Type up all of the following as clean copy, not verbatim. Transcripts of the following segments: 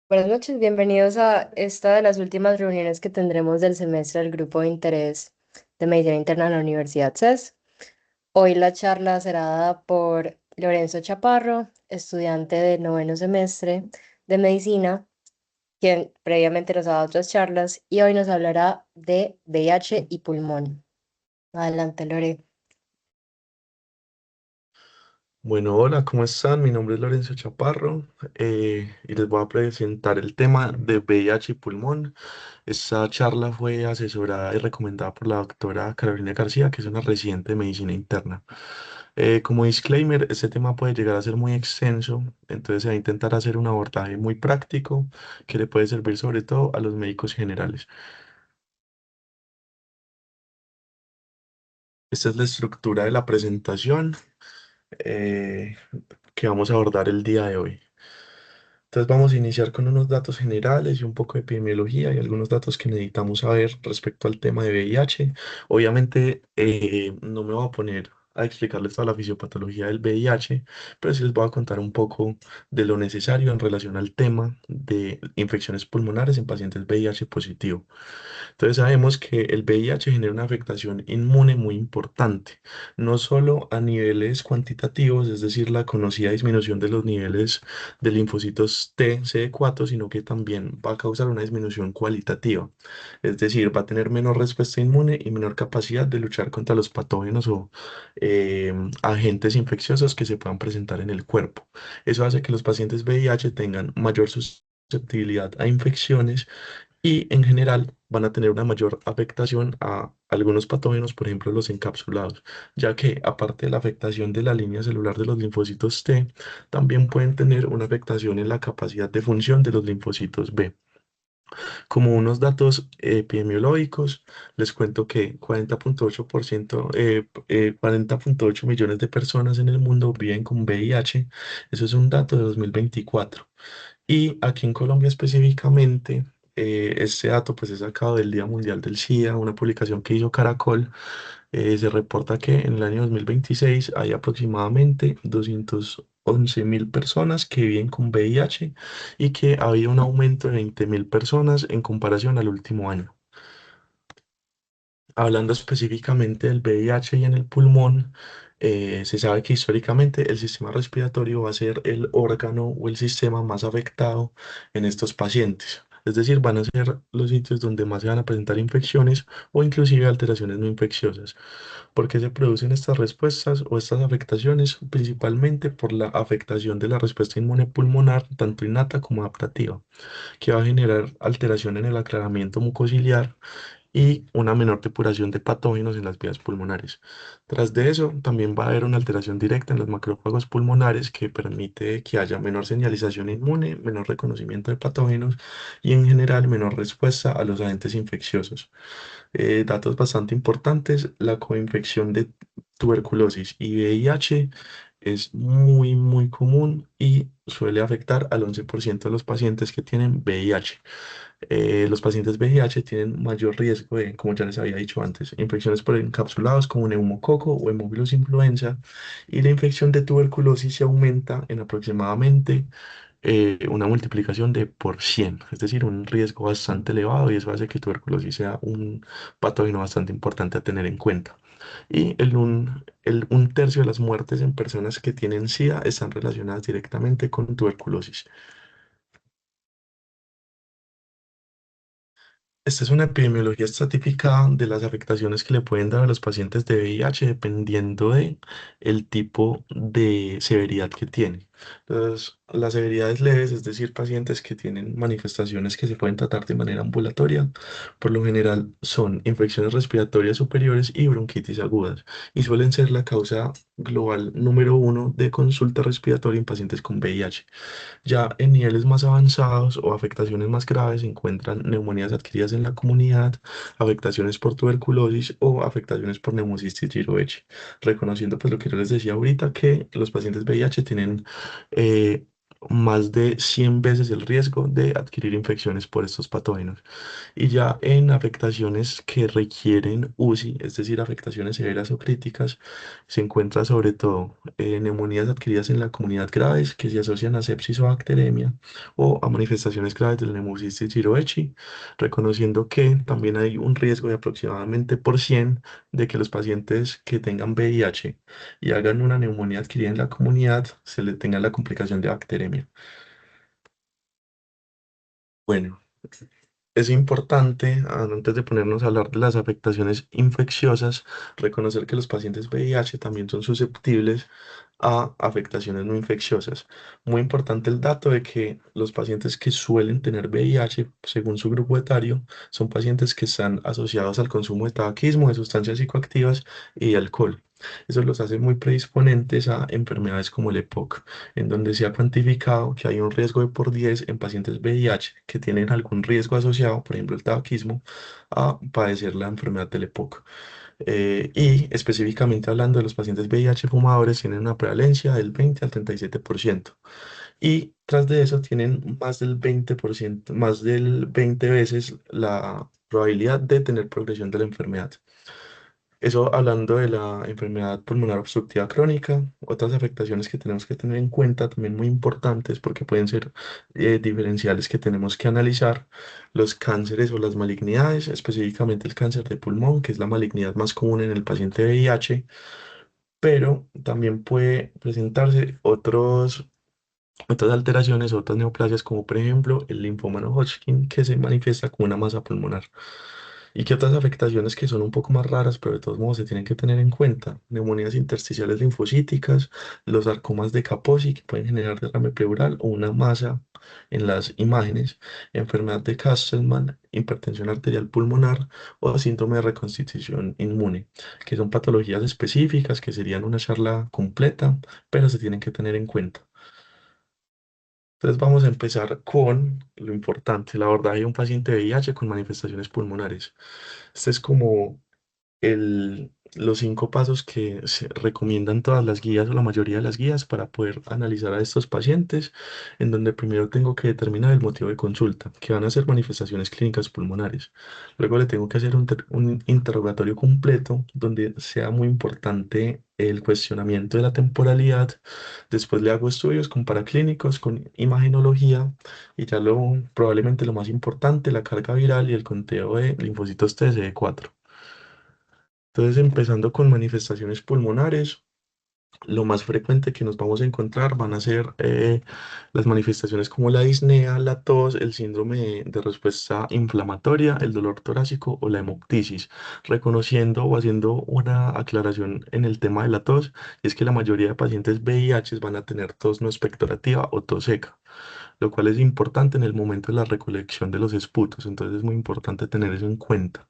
Buenas noches, bienvenidos a esta de las últimas reuniones que tendremos del semestre del Grupo de Interés de Medicina Interna en la Universidad CES. Hoy la charla será dada por Lorenzo Chaparro, estudiante del noveno semestre de Medicina, quien previamente nos ha dado otras charlas y hoy nos hablará de VIH y pulmón. Adelante, Lore. Bueno, hola, ¿cómo están? Mi nombre es Lorenzo Chaparro y les voy a presentar el tema de VIH y pulmón. Esta charla fue asesorada y recomendada por la doctora Carolina García, que es una residente de medicina interna. Como disclaimer, este tema puede llegar a ser muy extenso, entonces se va a intentar hacer un abordaje muy práctico que le puede servir sobre todo a los médicos generales. Esta es la estructura de la presentación eh, que vamos a abordar el día de hoy. Entonces vamos a iniciar con unos datos generales y un poco de epidemiología y algunos datos que necesitamos saber respecto al tema de VIH. Obviamente no me voy a poner a explicarles toda la fisiopatología del VIH, pero sí les voy a contar un poco de lo necesario en relación al tema de infecciones pulmonares en pacientes VIH positivo. Entonces sabemos que el VIH genera una afectación inmune muy importante, no solo a niveles cuantitativos, es decir, la conocida disminución de los niveles de linfocitos T, CD4, sino que también va a causar una disminución cualitativa, es decir, va a tener menor respuesta inmune y menor capacidad de luchar contra los patógenos o agentes infecciosos que se puedan presentar en el cuerpo. Eso hace que los pacientes VIH tengan mayor susceptibilidad a infecciones y en general van a tener una mayor afectación a algunos patógenos, por ejemplo los encapsulados, ya que aparte de la afectación de la línea celular de los linfocitos T, también pueden tener una afectación en la capacidad de función de los linfocitos B. Como unos datos epidemiológicos, les cuento que 40,8%, 40,8 millones de personas en el mundo viven con VIH. Eso es un dato de 2024. Y aquí en Colombia específicamente, este dato pues es sacado del Día Mundial del SIDA, una publicación que hizo Caracol. Se reporta que en el año 2026 hay aproximadamente 211.000 personas que viven con VIH y que había un aumento de 20.000 personas en comparación al último año. Hablando específicamente del VIH y en el pulmón, se sabe que históricamente el sistema respiratorio va a ser el órgano o el sistema más afectado en estos pacientes. Es decir, van a ser los sitios donde más se van a presentar infecciones o inclusive alteraciones no infecciosas. ¿Por qué se producen estas respuestas o estas afectaciones? Principalmente por la afectación de la respuesta inmune pulmonar, tanto innata como adaptativa, que va a generar alteración en el aclaramiento mucociliar y una menor depuración de patógenos en las vías pulmonares. Tras de eso, también va a haber una alteración directa en los macrófagos pulmonares que permite que haya menor señalización inmune, menor reconocimiento de patógenos y en general menor respuesta a los agentes infecciosos. Datos bastante importantes, la coinfección de tuberculosis y VIH es muy, muy común y suele afectar al 11% de los pacientes que tienen VIH. Los pacientes VIH tienen mayor riesgo de, como ya les había dicho antes, infecciones por encapsulados como neumococo o hemófilos influenza, y la infección de tuberculosis se aumenta en aproximadamente una multiplicación de por 100, es decir, un riesgo bastante elevado, y eso hace que tuberculosis sea un patógeno bastante importante a tener en cuenta. Y un tercio de las muertes en personas que tienen SIDA están relacionadas directamente con tuberculosis. Esta es una epidemiología estratificada de las afectaciones que le pueden dar a los pacientes de VIH dependiendo de el tipo de severidad que tiene. Entonces, las severidades leves, es decir, pacientes que tienen manifestaciones que se pueden tratar de manera ambulatoria, por lo general son infecciones respiratorias superiores y bronquitis agudas, y suelen ser la causa global número uno de consulta respiratoria en pacientes con VIH. Ya en niveles más avanzados o afectaciones más graves se encuentran neumonías adquiridas en la comunidad, afectaciones por tuberculosis o afectaciones por neumocistis reconociendo pues lo que yo les decía ahorita, que los pacientes VIH tienen más de 100 veces el riesgo de adquirir infecciones por estos patógenos. Y ya en afectaciones que requieren UCI, es decir, afectaciones severas o críticas, se encuentra sobre todo neumonías adquiridas en la comunidad graves que se asocian a sepsis o bacteremia o a manifestaciones graves del neumocistis jirovecii, reconociendo que también hay un riesgo de aproximadamente por 100 de que los pacientes que tengan VIH y hagan una neumonía adquirida en la comunidad se le tenga la complicación de bacteremia. Bueno. Es importante, antes de ponernos a hablar de las afectaciones infecciosas, reconocer que los pacientes VIH también son susceptibles a afectaciones no infecciosas. Muy importante el dato de que los pacientes que suelen tener VIH, según su grupo etario, son pacientes que están asociados al consumo de tabaquismo, de sustancias psicoactivas y de alcohol. Eso los hace muy predisponentes a enfermedades como el EPOC, en donde se ha cuantificado que hay un riesgo de por 10 en pacientes VIH que tienen algún riesgo asociado, por ejemplo el tabaquismo, a padecer la enfermedad del EPOC. Y específicamente hablando de los pacientes VIH fumadores, tienen una prevalencia del 20 al 37%. Y tras de eso tienen más del 20%, más del 20 veces la probabilidad de tener progresión de la enfermedad. Eso hablando de la enfermedad pulmonar obstructiva crónica, otras afectaciones que tenemos que tener en cuenta, también muy importantes porque pueden ser diferenciales que tenemos que analizar, los cánceres o las malignidades, específicamente el cáncer de pulmón, que es la malignidad más común en el paciente VIH, pero también puede presentarse otras alteraciones, otras neoplasias, como por ejemplo el linfoma no Hodgkin, que se manifiesta como una masa pulmonar. ¿Y qué otras afectaciones que son un poco más raras, pero de todos modos se tienen que tener en cuenta? Neumonías intersticiales linfocíticas, los sarcomas de Kaposi, que pueden generar derrame pleural o una masa en las imágenes, enfermedad de Castleman, hipertensión arterial pulmonar o síndrome de reconstitución inmune, que son patologías específicas que serían una charla completa, pero se tienen que tener en cuenta. Entonces vamos a empezar con lo importante, la verdad, hay un paciente de VIH con manifestaciones pulmonares. Este es como los 5 pasos que se recomiendan todas las guías o la mayoría de las guías para poder analizar a estos pacientes, en donde primero tengo que determinar el motivo de consulta, que van a ser manifestaciones clínicas pulmonares. Luego le tengo que hacer un interrogatorio completo, donde sea muy importante el cuestionamiento de la temporalidad. Después le hago estudios con paraclínicos, con imagenología y ya probablemente lo más importante, la carga viral y el conteo de linfocitos TCD4. Entonces, empezando con manifestaciones pulmonares, lo más frecuente que nos vamos a encontrar van a ser las manifestaciones como la disnea, la tos, el síndrome de respuesta inflamatoria, el dolor torácico o la hemoptisis, reconociendo o haciendo una aclaración en el tema de la tos, y es que la mayoría de pacientes VIH van a tener tos no expectorativa o tos seca, lo cual es importante en el momento de la recolección de los esputos, entonces es muy importante tener eso en cuenta.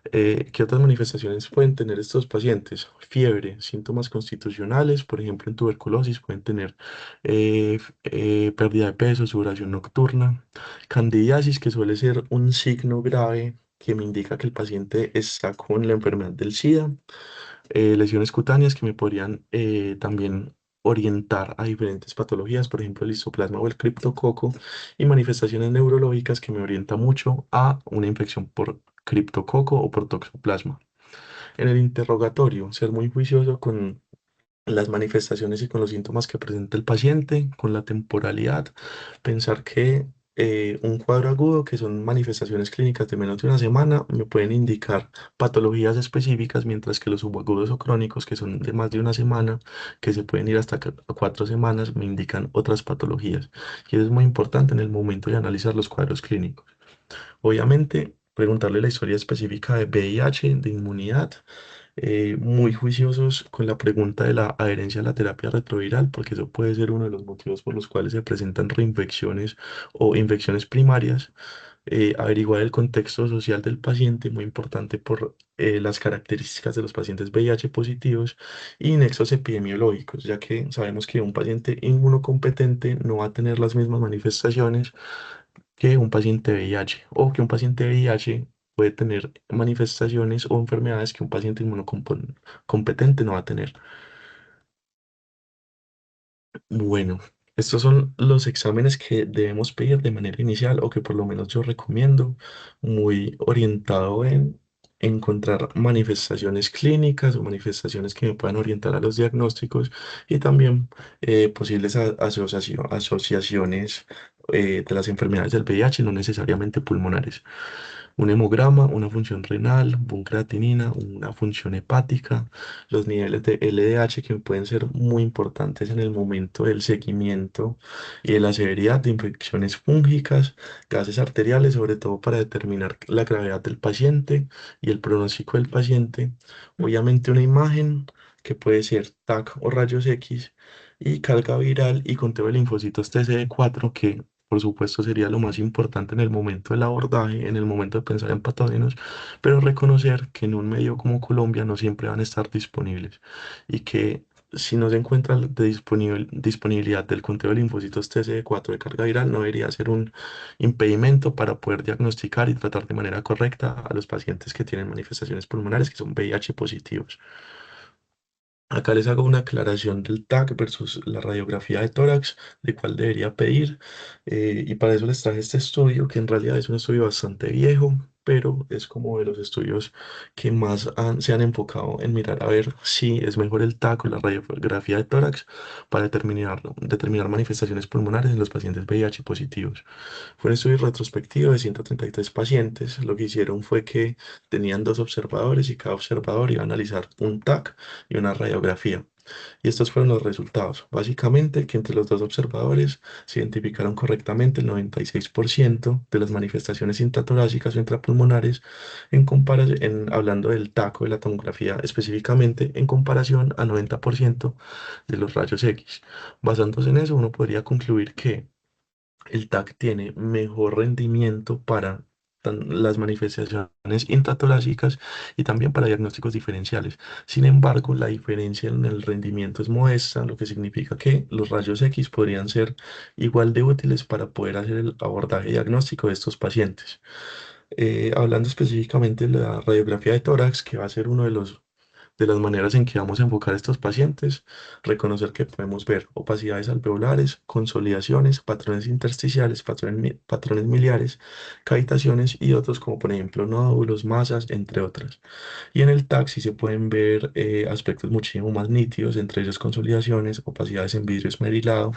¿Qué otras manifestaciones pueden tener estos pacientes? Fiebre, síntomas constitucionales, por ejemplo, en tuberculosis pueden tener pérdida de peso, sudoración nocturna, candidiasis, que suele ser un signo grave que me indica que el paciente está con la enfermedad del SIDA, lesiones cutáneas que me podrían también orientar a diferentes patologías, por ejemplo, el histoplasma o el criptococo, y manifestaciones neurológicas que me orientan mucho a una infección por criptococo o por toxoplasma. En el interrogatorio, ser muy juicioso con las manifestaciones y con los síntomas que presenta el paciente, con la temporalidad, pensar que un cuadro agudo, que son manifestaciones clínicas de menos de una semana, me pueden indicar patologías específicas, mientras que los subagudos o crónicos, que son de más de una semana, que se pueden ir hasta 4 semanas, me indican otras patologías. Y eso es muy importante en el momento de analizar los cuadros clínicos. Obviamente, preguntarle la historia específica de VIH, de inmunidad, muy juiciosos con la pregunta de la adherencia a la terapia retroviral, porque eso puede ser uno de los motivos por los cuales se presentan reinfecciones o infecciones primarias. Averiguar el contexto social del paciente, muy importante por las características de los pacientes VIH positivos y nexos epidemiológicos, ya que sabemos que un paciente inmunocompetente no va a tener las mismas manifestaciones que un paciente VIH o que un paciente VIH puede tener manifestaciones o enfermedades que un paciente inmunocompetente no va a tener. Bueno. Estos son los exámenes que debemos pedir de manera inicial o que por lo menos yo recomiendo, muy orientado en encontrar manifestaciones clínicas o manifestaciones que me puedan orientar a los diagnósticos y también posibles asociaciones de las enfermedades del VIH, no necesariamente pulmonares. Un hemograma, una función renal, un creatinina, una función hepática, los niveles de LDH que pueden ser muy importantes en el momento del seguimiento y de la severidad de infecciones fúngicas, gases arteriales, sobre todo para determinar la gravedad del paciente y el pronóstico del paciente. Obviamente una imagen que puede ser TAC o rayos X y carga viral y conteo de linfocitos TCD4 que por supuesto sería lo más importante en el momento del abordaje, en el momento de pensar en patógenos, pero reconocer que en un medio como Colombia no siempre van a estar disponibles y que si no se encuentra disponibilidad del conteo de linfocitos TCD4 de carga viral, no debería ser un impedimento para poder diagnosticar y tratar de manera correcta a los pacientes que tienen manifestaciones pulmonares que son VIH positivos. Acá les hago una aclaración del TAC versus la radiografía de tórax, de cuál debería pedir. Y para eso les traje este estudio, que en realidad es un estudio bastante viejo, pero es como de los estudios que más se han enfocado en mirar a ver si es mejor el TAC o la radiografía de tórax para determinar manifestaciones pulmonares en los pacientes VIH positivos. Fue un estudio retrospectivo de 133 pacientes. Lo que hicieron fue que tenían dos observadores y cada observador iba a analizar un TAC y una radiografía. Y estos fueron los resultados. Básicamente, que entre los dos observadores se identificaron correctamente el 96% de las manifestaciones intratorácicas o intrapulmonares hablando del TAC o de la tomografía específicamente, en comparación al 90% de los rayos X. Basándose en eso, uno podría concluir que el TAC tiene mejor rendimiento para las manifestaciones intratorácicas y también para diagnósticos diferenciales. Sin embargo, la diferencia en el rendimiento es modesta, lo que significa que los rayos X podrían ser igual de útiles para poder hacer el abordaje diagnóstico de estos pacientes. Hablando específicamente de la radiografía de tórax, que va a ser uno de las maneras en que vamos a enfocar a estos pacientes, reconocer que podemos ver opacidades alveolares, consolidaciones, patrones intersticiales, patrones miliares, cavitaciones y otros como por ejemplo nódulos, masas, entre otras. Y en el TAC sí se pueden ver aspectos muchísimo más nítidos, entre ellos consolidaciones, opacidades en vidrio esmerilado,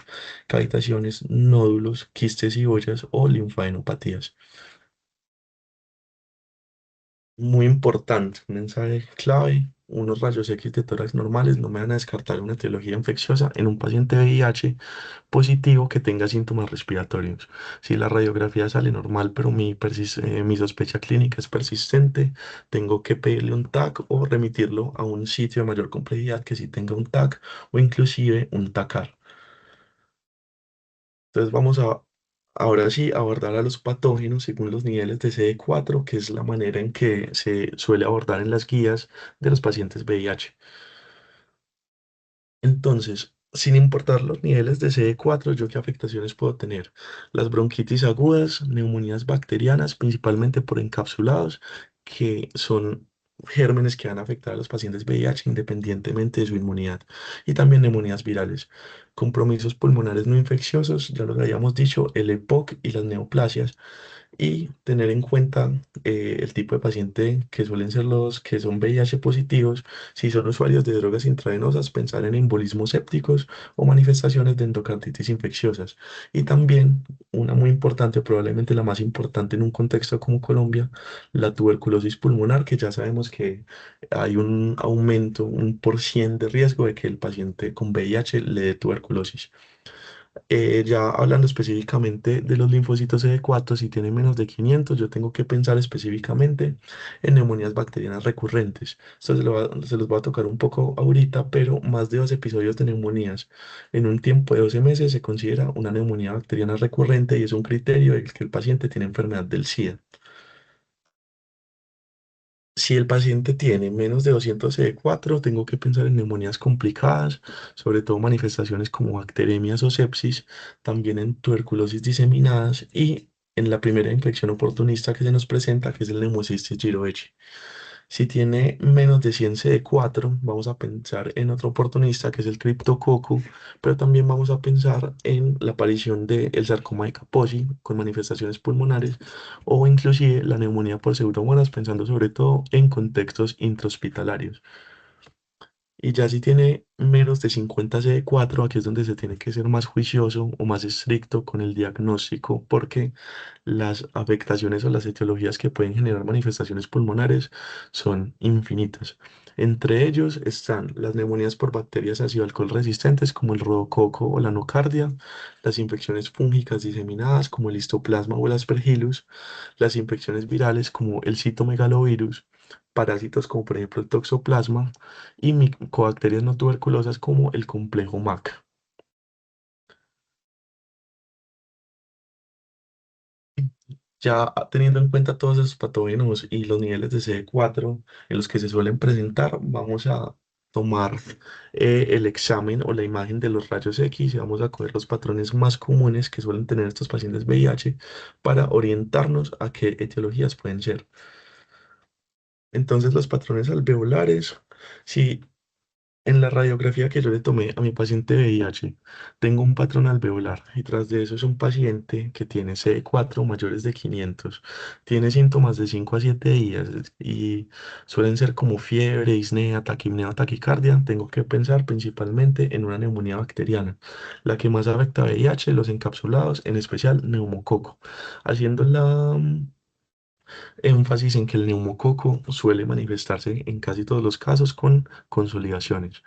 cavitaciones, nódulos, quistes y bollas o linfadenopatías. Muy importante, un mensaje clave. Unos rayos X de tórax normales no me van a descartar una etiología infecciosa en un paciente VIH positivo que tenga síntomas respiratorios. Si la radiografía sale normal, pero mi sospecha clínica es persistente, tengo que pedirle un TAC o remitirlo a un sitio de mayor complejidad que sí tenga un TAC o inclusive un TACAR. Entonces vamos a ahora sí abordar a los patógenos según los niveles de CD4, que es la manera en que se suele abordar en las guías de los pacientes VIH. Entonces, sin importar los niveles de CD4, ¿yo qué afectaciones puedo tener? Las bronquitis agudas, neumonías bacterianas, principalmente por encapsulados, que son gérmenes que van a afectar a los pacientes VIH independientemente de su inmunidad. Y también neumonías virales. Compromisos pulmonares no infecciosos, ya lo habíamos dicho, el EPOC y las neoplasias y tener en cuenta el tipo de paciente que suelen ser los que son VIH positivos, si son usuarios de drogas intravenosas, pensar en embolismos sépticos o manifestaciones de endocarditis infecciosas. Y también, una muy importante, probablemente la más importante en un contexto como Colombia, la tuberculosis pulmonar, que ya sabemos que hay un aumento, un por cien de riesgo de que el paciente con VIH le dé tuberculosis. Ya hablando específicamente de los linfocitos CD4, si tienen menos de 500, yo tengo que pensar específicamente en neumonías bacterianas recurrentes. Esto se los va a tocar un poco ahorita, pero más de 2 episodios de neumonías en un tiempo de 12 meses se considera una neumonía bacteriana recurrente y es un criterio de que el paciente tiene enfermedad del SIDA. Si el paciente tiene menos de 200 CD4, tengo que pensar en neumonías complicadas, sobre todo manifestaciones como bacteremias o sepsis, también en tuberculosis diseminadas y en la primera infección oportunista que se nos presenta, que es el Pneumocystis jirovecii. Si tiene menos de 100 CD4, vamos a pensar en otro oportunista que es el criptococo, pero también vamos a pensar en la aparición del sarcoma de Kaposi con manifestaciones pulmonares o inclusive la neumonía por pseudomonas, pensando sobre todo en contextos intrahospitalarios. Y ya si tiene menos de 50 CD4, aquí es donde se tiene que ser más juicioso o más estricto con el diagnóstico, porque las afectaciones o las etiologías que pueden generar manifestaciones pulmonares son infinitas. Entre ellos están las neumonías por bacterias ácido-alcohol resistentes, como el rodococo o la nocardia, las infecciones fúngicas diseminadas, como el histoplasma o el aspergillus, las infecciones virales, como el citomegalovirus, parásitos como por ejemplo el toxoplasma y micobacterias no tuberculosas como el complejo MAC. Ya teniendo en cuenta todos esos patógenos y los niveles de CD4 en los que se suelen presentar, vamos a tomar el examen o la imagen de los rayos X y vamos a coger los patrones más comunes que suelen tener estos pacientes VIH para orientarnos a qué etiologías pueden ser. Entonces, los patrones alveolares, si en la radiografía que yo le tomé a mi paciente VIH, tengo un patrón alveolar y tras de eso es un paciente que tiene CD4 mayores de 500. Tiene síntomas de 5 a 7 días y suelen ser como fiebre, disnea, taquipnea o taquicardia. Tengo que pensar principalmente en una neumonía bacteriana, la que más afecta a VIH, los encapsulados, en especial neumococo, haciendo la énfasis en que el neumococo suele manifestarse en casi todos los casos con consolidaciones.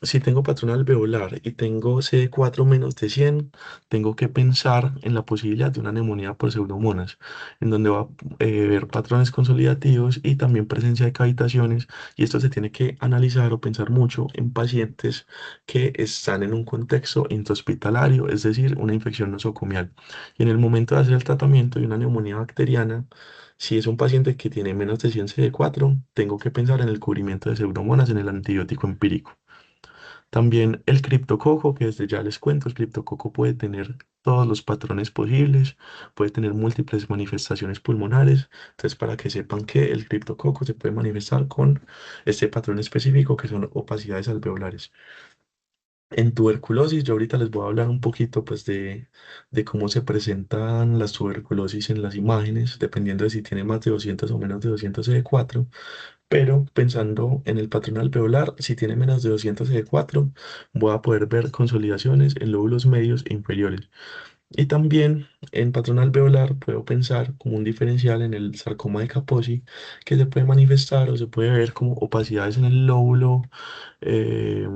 Si tengo patrón alveolar y tengo CD4 menos de 100, tengo que pensar en la posibilidad de una neumonía por pseudomonas, en donde va a ver patrones consolidativos y también presencia de cavitaciones, y esto se tiene que analizar o pensar mucho en pacientes que están en un contexto intrahospitalario, es decir, una infección nosocomial. Y en el momento de hacer el tratamiento de una neumonía bacteriana, si es un paciente que tiene menos de 100 CD4, tengo que pensar en el cubrimiento de pseudomonas en el antibiótico empírico. También el criptococo, que desde ya les cuento, el criptococo puede tener todos los patrones posibles, puede tener múltiples manifestaciones pulmonares. Entonces, para que sepan que el criptococo se puede manifestar con este patrón específico que son opacidades alveolares. En tuberculosis, yo ahorita les voy a hablar un poquito pues de cómo se presentan las tuberculosis en las imágenes, dependiendo de si tiene más de 200 o menos de 200 CD4, pero pensando en el patrón alveolar, si tiene menos de 200 CD4, voy a poder ver consolidaciones en lóbulos medios e inferiores. Y también en patrón alveolar puedo pensar como un diferencial en el sarcoma de Kaposi, que se puede manifestar o se puede ver como opacidades eh,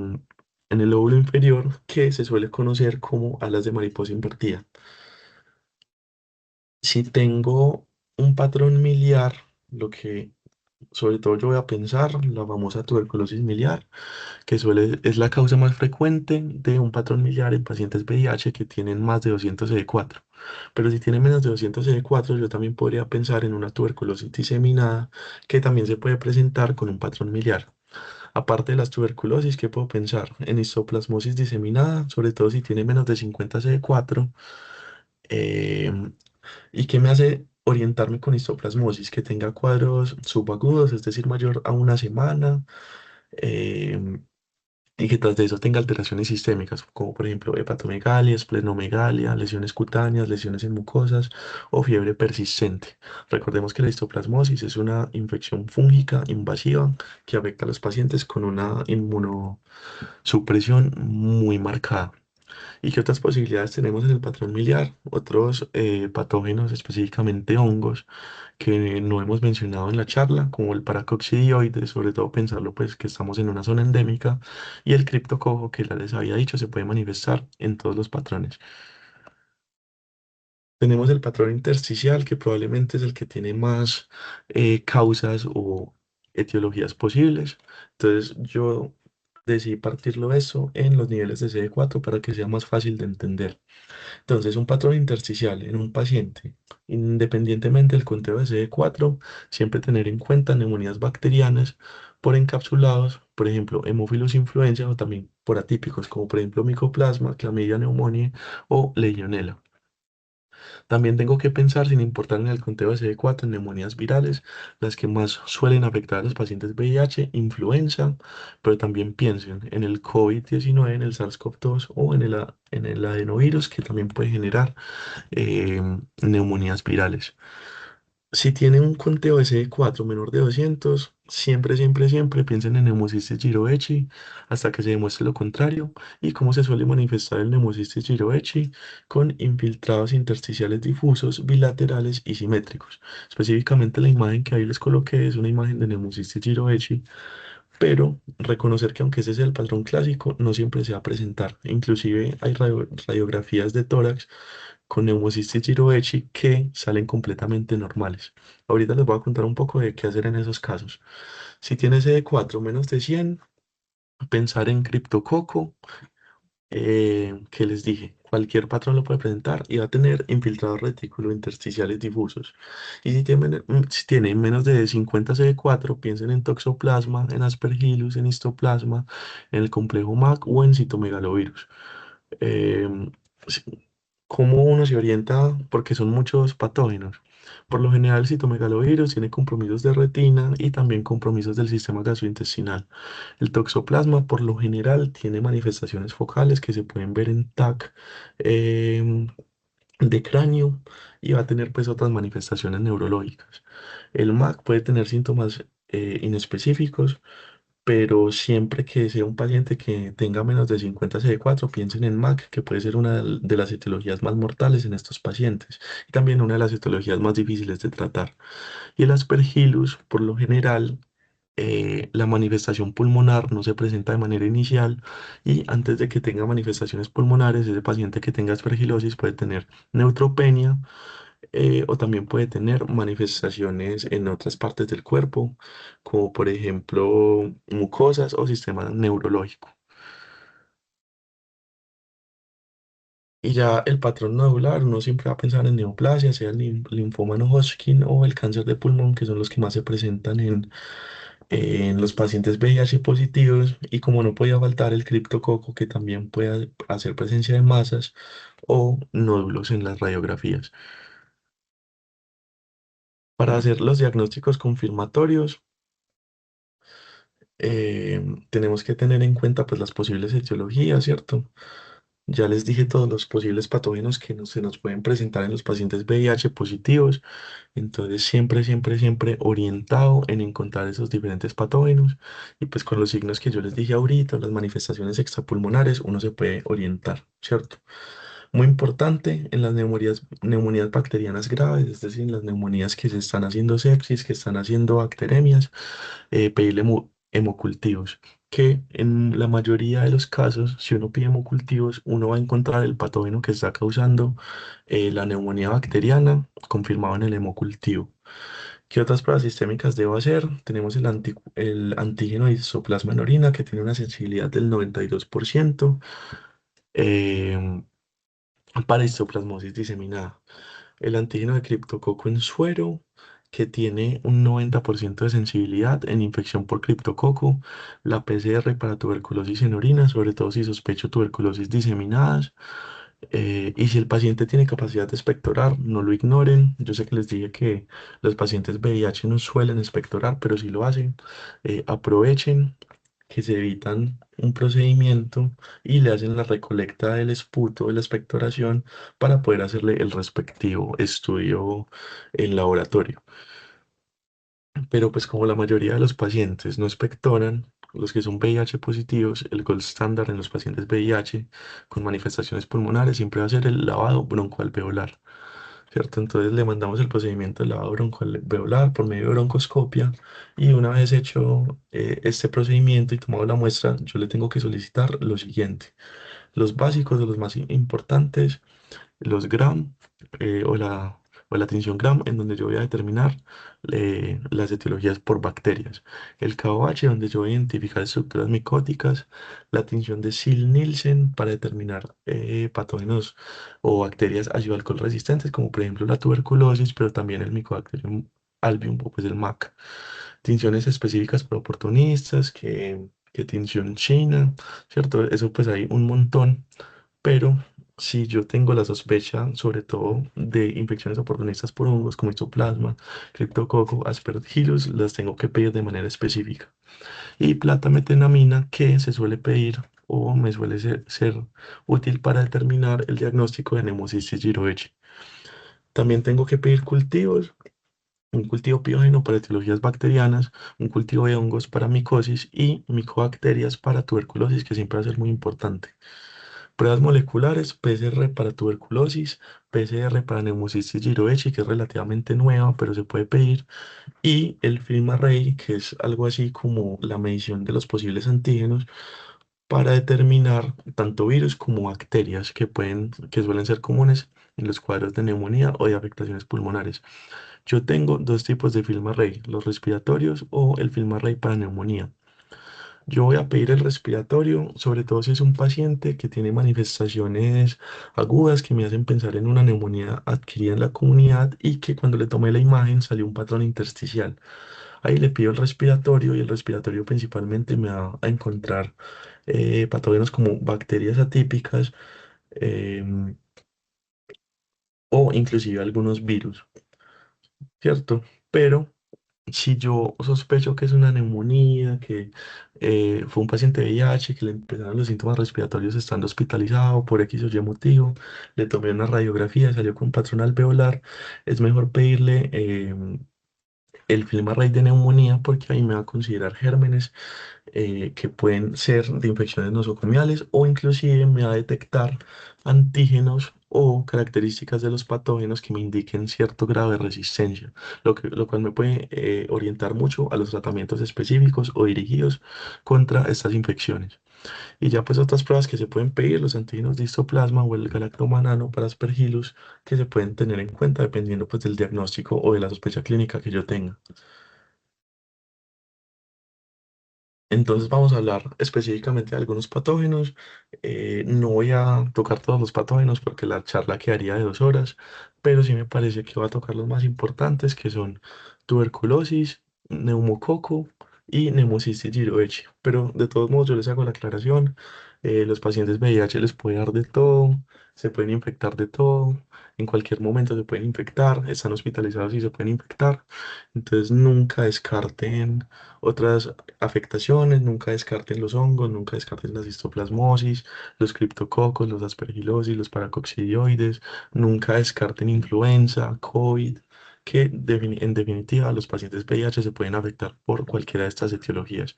en el lóbulo inferior, que se suele conocer como alas de mariposa invertida. Si tengo un patrón miliar, lo que sobre todo yo voy a pensar, la famosa tuberculosis miliar, que es la causa más frecuente de un patrón miliar en pacientes VIH que tienen más de 200 CD4. Pero si tienen menos de 200 CD4, yo también podría pensar en una tuberculosis diseminada que también se puede presentar con un patrón miliar. Aparte de las tuberculosis, ¿qué puedo pensar? En histoplasmosis diseminada, sobre todo si tiene menos de 50 CD4. em, ¿Y qué me hace orientarme con histoplasmosis? Que tenga cuadros subagudos, es decir, mayor a una semana, em, y que tras de eso tenga alteraciones sistémicas, como por ejemplo hepatomegalia, esplenomegalia, lesiones cutáneas, lesiones en mucosas o fiebre persistente. Recordemos que la histoplasmosis es una infección fúngica invasiva que afecta a los pacientes con una inmunosupresión muy marcada. ¿Y qué otras posibilidades tenemos en el patrón miliar? Otros patógenos, específicamente hongos, que no hemos mencionado en la charla, como el paracoccidioides, sobre todo pensarlo pues que estamos en una zona endémica, y el criptococo, que ya les había dicho, se puede manifestar en todos los patrones. Tenemos el patrón intersticial, que probablemente es el que tiene más causas o etiologías posibles. Entonces yo decidí partirlo eso en los niveles de CD4 para que sea más fácil de entender. Entonces, un patrón intersticial en un paciente, independientemente del conteo de CD4, siempre tener en cuenta neumonías bacterianas por encapsulados, por ejemplo, hemófilos influenza o también por atípicos, como por ejemplo Mycoplasma, Clamidia pneumoniae o Legionella. También tengo que pensar, sin importar en el conteo de CD4, en neumonías virales, las que más suelen afectar a los pacientes VIH, influenza, pero también piensen en el COVID-19, en el SARS-CoV-2 o en el adenovirus, que también puede generar neumonías virales. Si tiene un conteo de CD4 menor de 200, siempre piensen en neumocistis giroechi hasta que se demuestre lo contrario. Y cómo se suele manifestar el neumocistis giroechi con infiltrados intersticiales difusos, bilaterales y simétricos. Específicamente la imagen que ahí les coloqué es una imagen de neumocistis giroechi, pero reconocer que aunque ese es el patrón clásico, no siempre se va a presentar. Inclusive hay radiografías de tórax con neumocistis giroechi que salen completamente normales. Ahorita les voy a contar un poco de qué hacer en esos casos. Si tiene CD4 menos de 100, pensar en criptococo, que les dije, cualquier patrón lo puede presentar y va a tener infiltrados reticulointersticiales difusos. Y si tiene menos de 50 CD4, piensen en toxoplasma, en aspergillus, en histoplasma, en el complejo MAC o en citomegalovirus. Em, si- ¿Cómo uno se orienta? Porque son muchos patógenos. Por lo general, el citomegalovirus tiene compromisos de retina y también compromisos del sistema gastrointestinal. El toxoplasma, por lo general, tiene manifestaciones focales que se pueden ver en TAC de cráneo y va a tener pues otras manifestaciones neurológicas. El MAC puede tener síntomas inespecíficos, pero siempre que sea un paciente que tenga menos de 50 CD4, piensen en MAC, que puede ser una de las etiologías más mortales en estos pacientes y también una de las etiologías más difíciles de tratar. Y el Aspergillus, por lo general, la manifestación pulmonar no se presenta de manera inicial y antes de que tenga manifestaciones pulmonares, ese paciente que tenga aspergilosis puede tener neutropenia, o también puede tener manifestaciones en otras partes del cuerpo, como por ejemplo mucosas o sistema neurológico. Y ya el patrón nodular, uno siempre va a pensar en neoplasia, sea el linfoma no Hodgkin o el cáncer de pulmón, que son los que más se presentan en los pacientes VIH positivos. Y como no podía faltar el criptococo, que también puede hacer presencia de masas o nódulos en las radiografías. Para hacer los diagnósticos confirmatorios, tenemos que tener en cuenta pues las posibles etiologías, ¿cierto? Ya les dije todos los posibles patógenos que se nos pueden presentar en los pacientes VIH positivos. Entonces siempre orientado en encontrar esos diferentes patógenos. Y pues con los signos que yo les dije ahorita, las manifestaciones extrapulmonares, uno se puede orientar, ¿cierto? Muy importante en las neumonías bacterianas graves, es decir, en las neumonías que se están haciendo sepsis, que están haciendo bacteremias, pedirle hemocultivos, que en la mayoría de los casos, si uno pide hemocultivos, uno va a encontrar el patógeno que está causando la neumonía bacteriana confirmado en el hemocultivo. ¿Qué otras pruebas sistémicas debo hacer? Tenemos el antígeno de isoplasma en orina, que tiene una sensibilidad del 92%, em, para histoplasmosis diseminada. El antígeno de criptococo en suero, que tiene un 90% de sensibilidad en infección por criptococo. La PCR para tuberculosis en orina, sobre todo si sospecho tuberculosis diseminadas. Y si el paciente tiene capacidad de expectorar, no lo ignoren. Yo sé que les dije que los pacientes VIH no suelen expectorar, pero si lo hacen, aprovechen que se evitan un procedimiento y le hacen la recolecta del esputo de la expectoración para poder hacerle el respectivo estudio en laboratorio. Pero pues como la mayoría de los pacientes no expectoran, los que son VIH positivos, el gold estándar en los pacientes VIH con manifestaciones pulmonares siempre va a ser el lavado broncoalveolar, ¿cierto? Entonces le mandamos el procedimiento de lavado broncoalveolar por medio de broncoscopia y una vez hecho este procedimiento y tomado la muestra, yo le tengo que solicitar lo siguiente: los básicos de los más importantes, los GRAM, o la tinción GRAM, en donde yo voy a determinar las etiologías por bacterias. El KOH, donde yo voy a identificar estructuras micóticas. La tinción de Sil-Nielsen para determinar patógenos o bacterias ácido alcohol resistentes, como por ejemplo la tuberculosis, pero también el Mycobacterium albium o pues el MAC. Tinciones específicas por oportunistas, que tinción china, ¿cierto? Eso pues hay un montón, pero Si yo tengo la sospecha, sobre todo de infecciones oportunistas por hongos como Histoplasma, Cryptococcus, Aspergillus, las tengo que pedir de manera específica. Y plata metenamina, que se suele pedir o me suele ser útil para determinar el diagnóstico de Pneumocystis jirovecii. También tengo que pedir cultivos, un cultivo piógeno para etiologías bacterianas, un cultivo de hongos para micosis y micobacterias para tuberculosis, que siempre va a ser muy importante. Pruebas moleculares, PCR para tuberculosis, PCR para Pneumocystis jirovecii, que es relativamente nueva, pero se puede pedir, y el Film Array, que es algo así como la medición de los posibles antígenos para determinar tanto virus como bacterias que suelen ser comunes en los cuadros de neumonía o de afectaciones pulmonares. Yo tengo dos tipos de Film Array, los respiratorios o el Film Array para neumonía. Yo voy a pedir el respiratorio, sobre todo si es un paciente que tiene manifestaciones agudas que me hacen pensar en una neumonía adquirida en la comunidad y que cuando le tomé la imagen salió un patrón intersticial. Ahí le pido el respiratorio y el respiratorio principalmente me va a encontrar patógenos como bacterias atípicas em, o inclusive algunos virus, ¿cierto? Pero si yo sospecho que es una neumonía, que fue un paciente de VIH, que le empezaron los síntomas respiratorios estando hospitalizado por X o Y motivo, le tomé una radiografía, salió con patrón alveolar, es mejor pedirle el film array de neumonía porque ahí me va a considerar gérmenes que pueden ser de infecciones nosocomiales o inclusive me va a detectar antígenos o características de los patógenos que me indiquen cierto grado de resistencia, lo cual me puede orientar mucho a los tratamientos específicos o dirigidos contra estas infecciones. Y ya pues otras pruebas que se pueden pedir, los antígenos de histoplasma o el galactomanano para Aspergillus, que se pueden tener en cuenta dependiendo pues del diagnóstico o de la sospecha clínica que yo tenga. Entonces vamos a hablar específicamente de algunos patógenos. No voy a tocar todos los patógenos porque la charla quedaría de 2 horas, pero sí me parece que voy a tocar los más importantes que son tuberculosis, neumococo y Pneumocystis jirovecii. Pero de todos modos yo les hago la aclaración. Los pacientes VIH les puede dar de todo, se pueden infectar de todo, en cualquier momento se pueden infectar, están hospitalizados y se pueden infectar. Entonces nunca descarten otras afectaciones, nunca descarten los hongos, nunca descarten las histoplasmosis, los criptococos, los aspergilosis, los paracoccidioides, nunca descarten influenza, COVID, que en definitiva los pacientes VIH se pueden afectar por cualquiera de estas etiologías.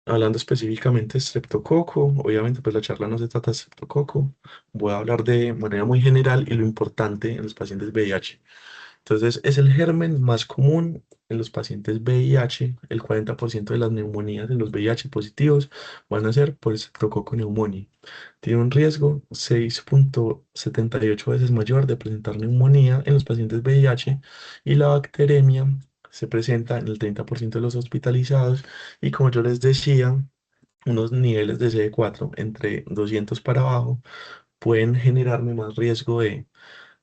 Hablando específicamente de streptococo, obviamente pues la charla no se trata de streptococo, voy a hablar de manera muy general y lo importante en los pacientes VIH. Entonces, es el germen más común en los pacientes VIH. El 40% de las neumonías en los VIH positivos van a ser por Streptococcus pneumoniae. Tiene un riesgo 6,78 veces mayor de presentar neumonía en los pacientes VIH y la bacteremia se presenta en el 30% de los hospitalizados y como yo les decía, unos niveles de CD4 entre 200 para abajo pueden generarme más riesgo de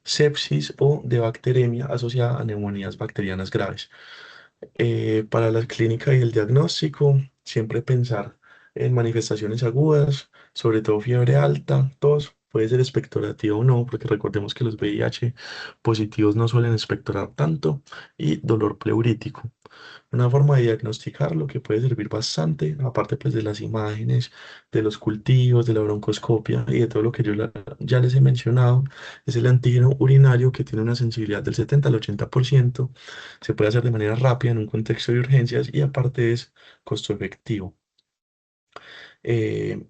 sepsis o de bacteremia asociada a neumonías bacterianas graves. Para la clínica y el diagnóstico, siempre pensar en manifestaciones agudas, sobre todo fiebre alta, tos, puede ser expectorativo o no, porque recordemos que los VIH positivos no suelen expectorar tanto, y dolor pleurítico. Una forma de diagnosticarlo que puede servir bastante, aparte pues de las imágenes, de los cultivos, de la broncoscopia y de todo lo que ya les he mencionado, es el antígeno urinario que tiene una sensibilidad del 70 al 80%. Se puede hacer de manera rápida en un contexto de urgencias y aparte es costo efectivo. Eh,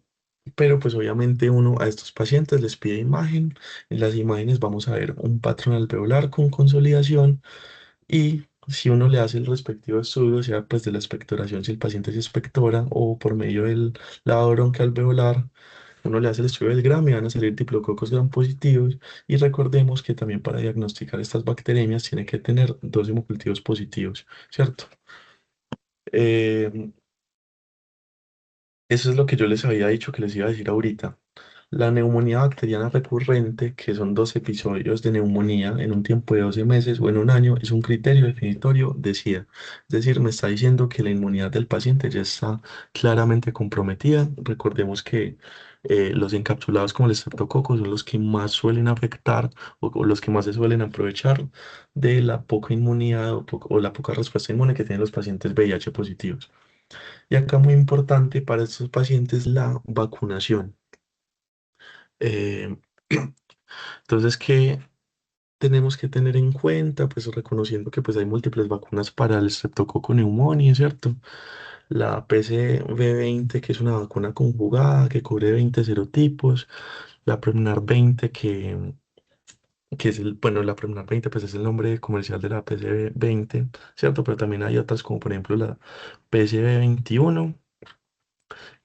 pero pues obviamente uno a estos pacientes les pide imagen. En las imágenes vamos a ver un patrón alveolar con consolidación y si uno le hace el respectivo estudio, sea pues de la expectoración, si el paciente se expectora o por medio del lavado broncoalveolar, uno le hace el estudio del gram y van a salir diplococos gram positivos. Y recordemos que también para diagnosticar estas bacteremias tiene que tener dos hemocultivos positivos, ¿cierto? Eh, Eso es lo que yo les había dicho que les iba a decir ahorita. La neumonía bacteriana recurrente, que son 2 episodios de neumonía en un tiempo de 12 meses o en un año, es un criterio definitorio de SIDA. Es decir, me está diciendo que la inmunidad del paciente ya está claramente comprometida. Recordemos que Los encapsulados como el estreptococo son los que más suelen afectar o los que más se suelen aprovechar de la poca inmunidad o la poca respuesta inmune que tienen los pacientes VIH positivos. Y acá muy importante para estos pacientes la vacunación. Eh, entonces, ¿qué tenemos que tener en cuenta? Pues reconociendo que pues hay múltiples vacunas para el Streptococcus pneumoniae, ¿cierto? La PCV20, que es una vacuna conjugada que cubre 20 serotipos, la Prevnar 20, que es bueno, la Prevnar 20 pues es el nombre comercial de la PCV20, ¿cierto? Pero también hay otras como por ejemplo la PCV21,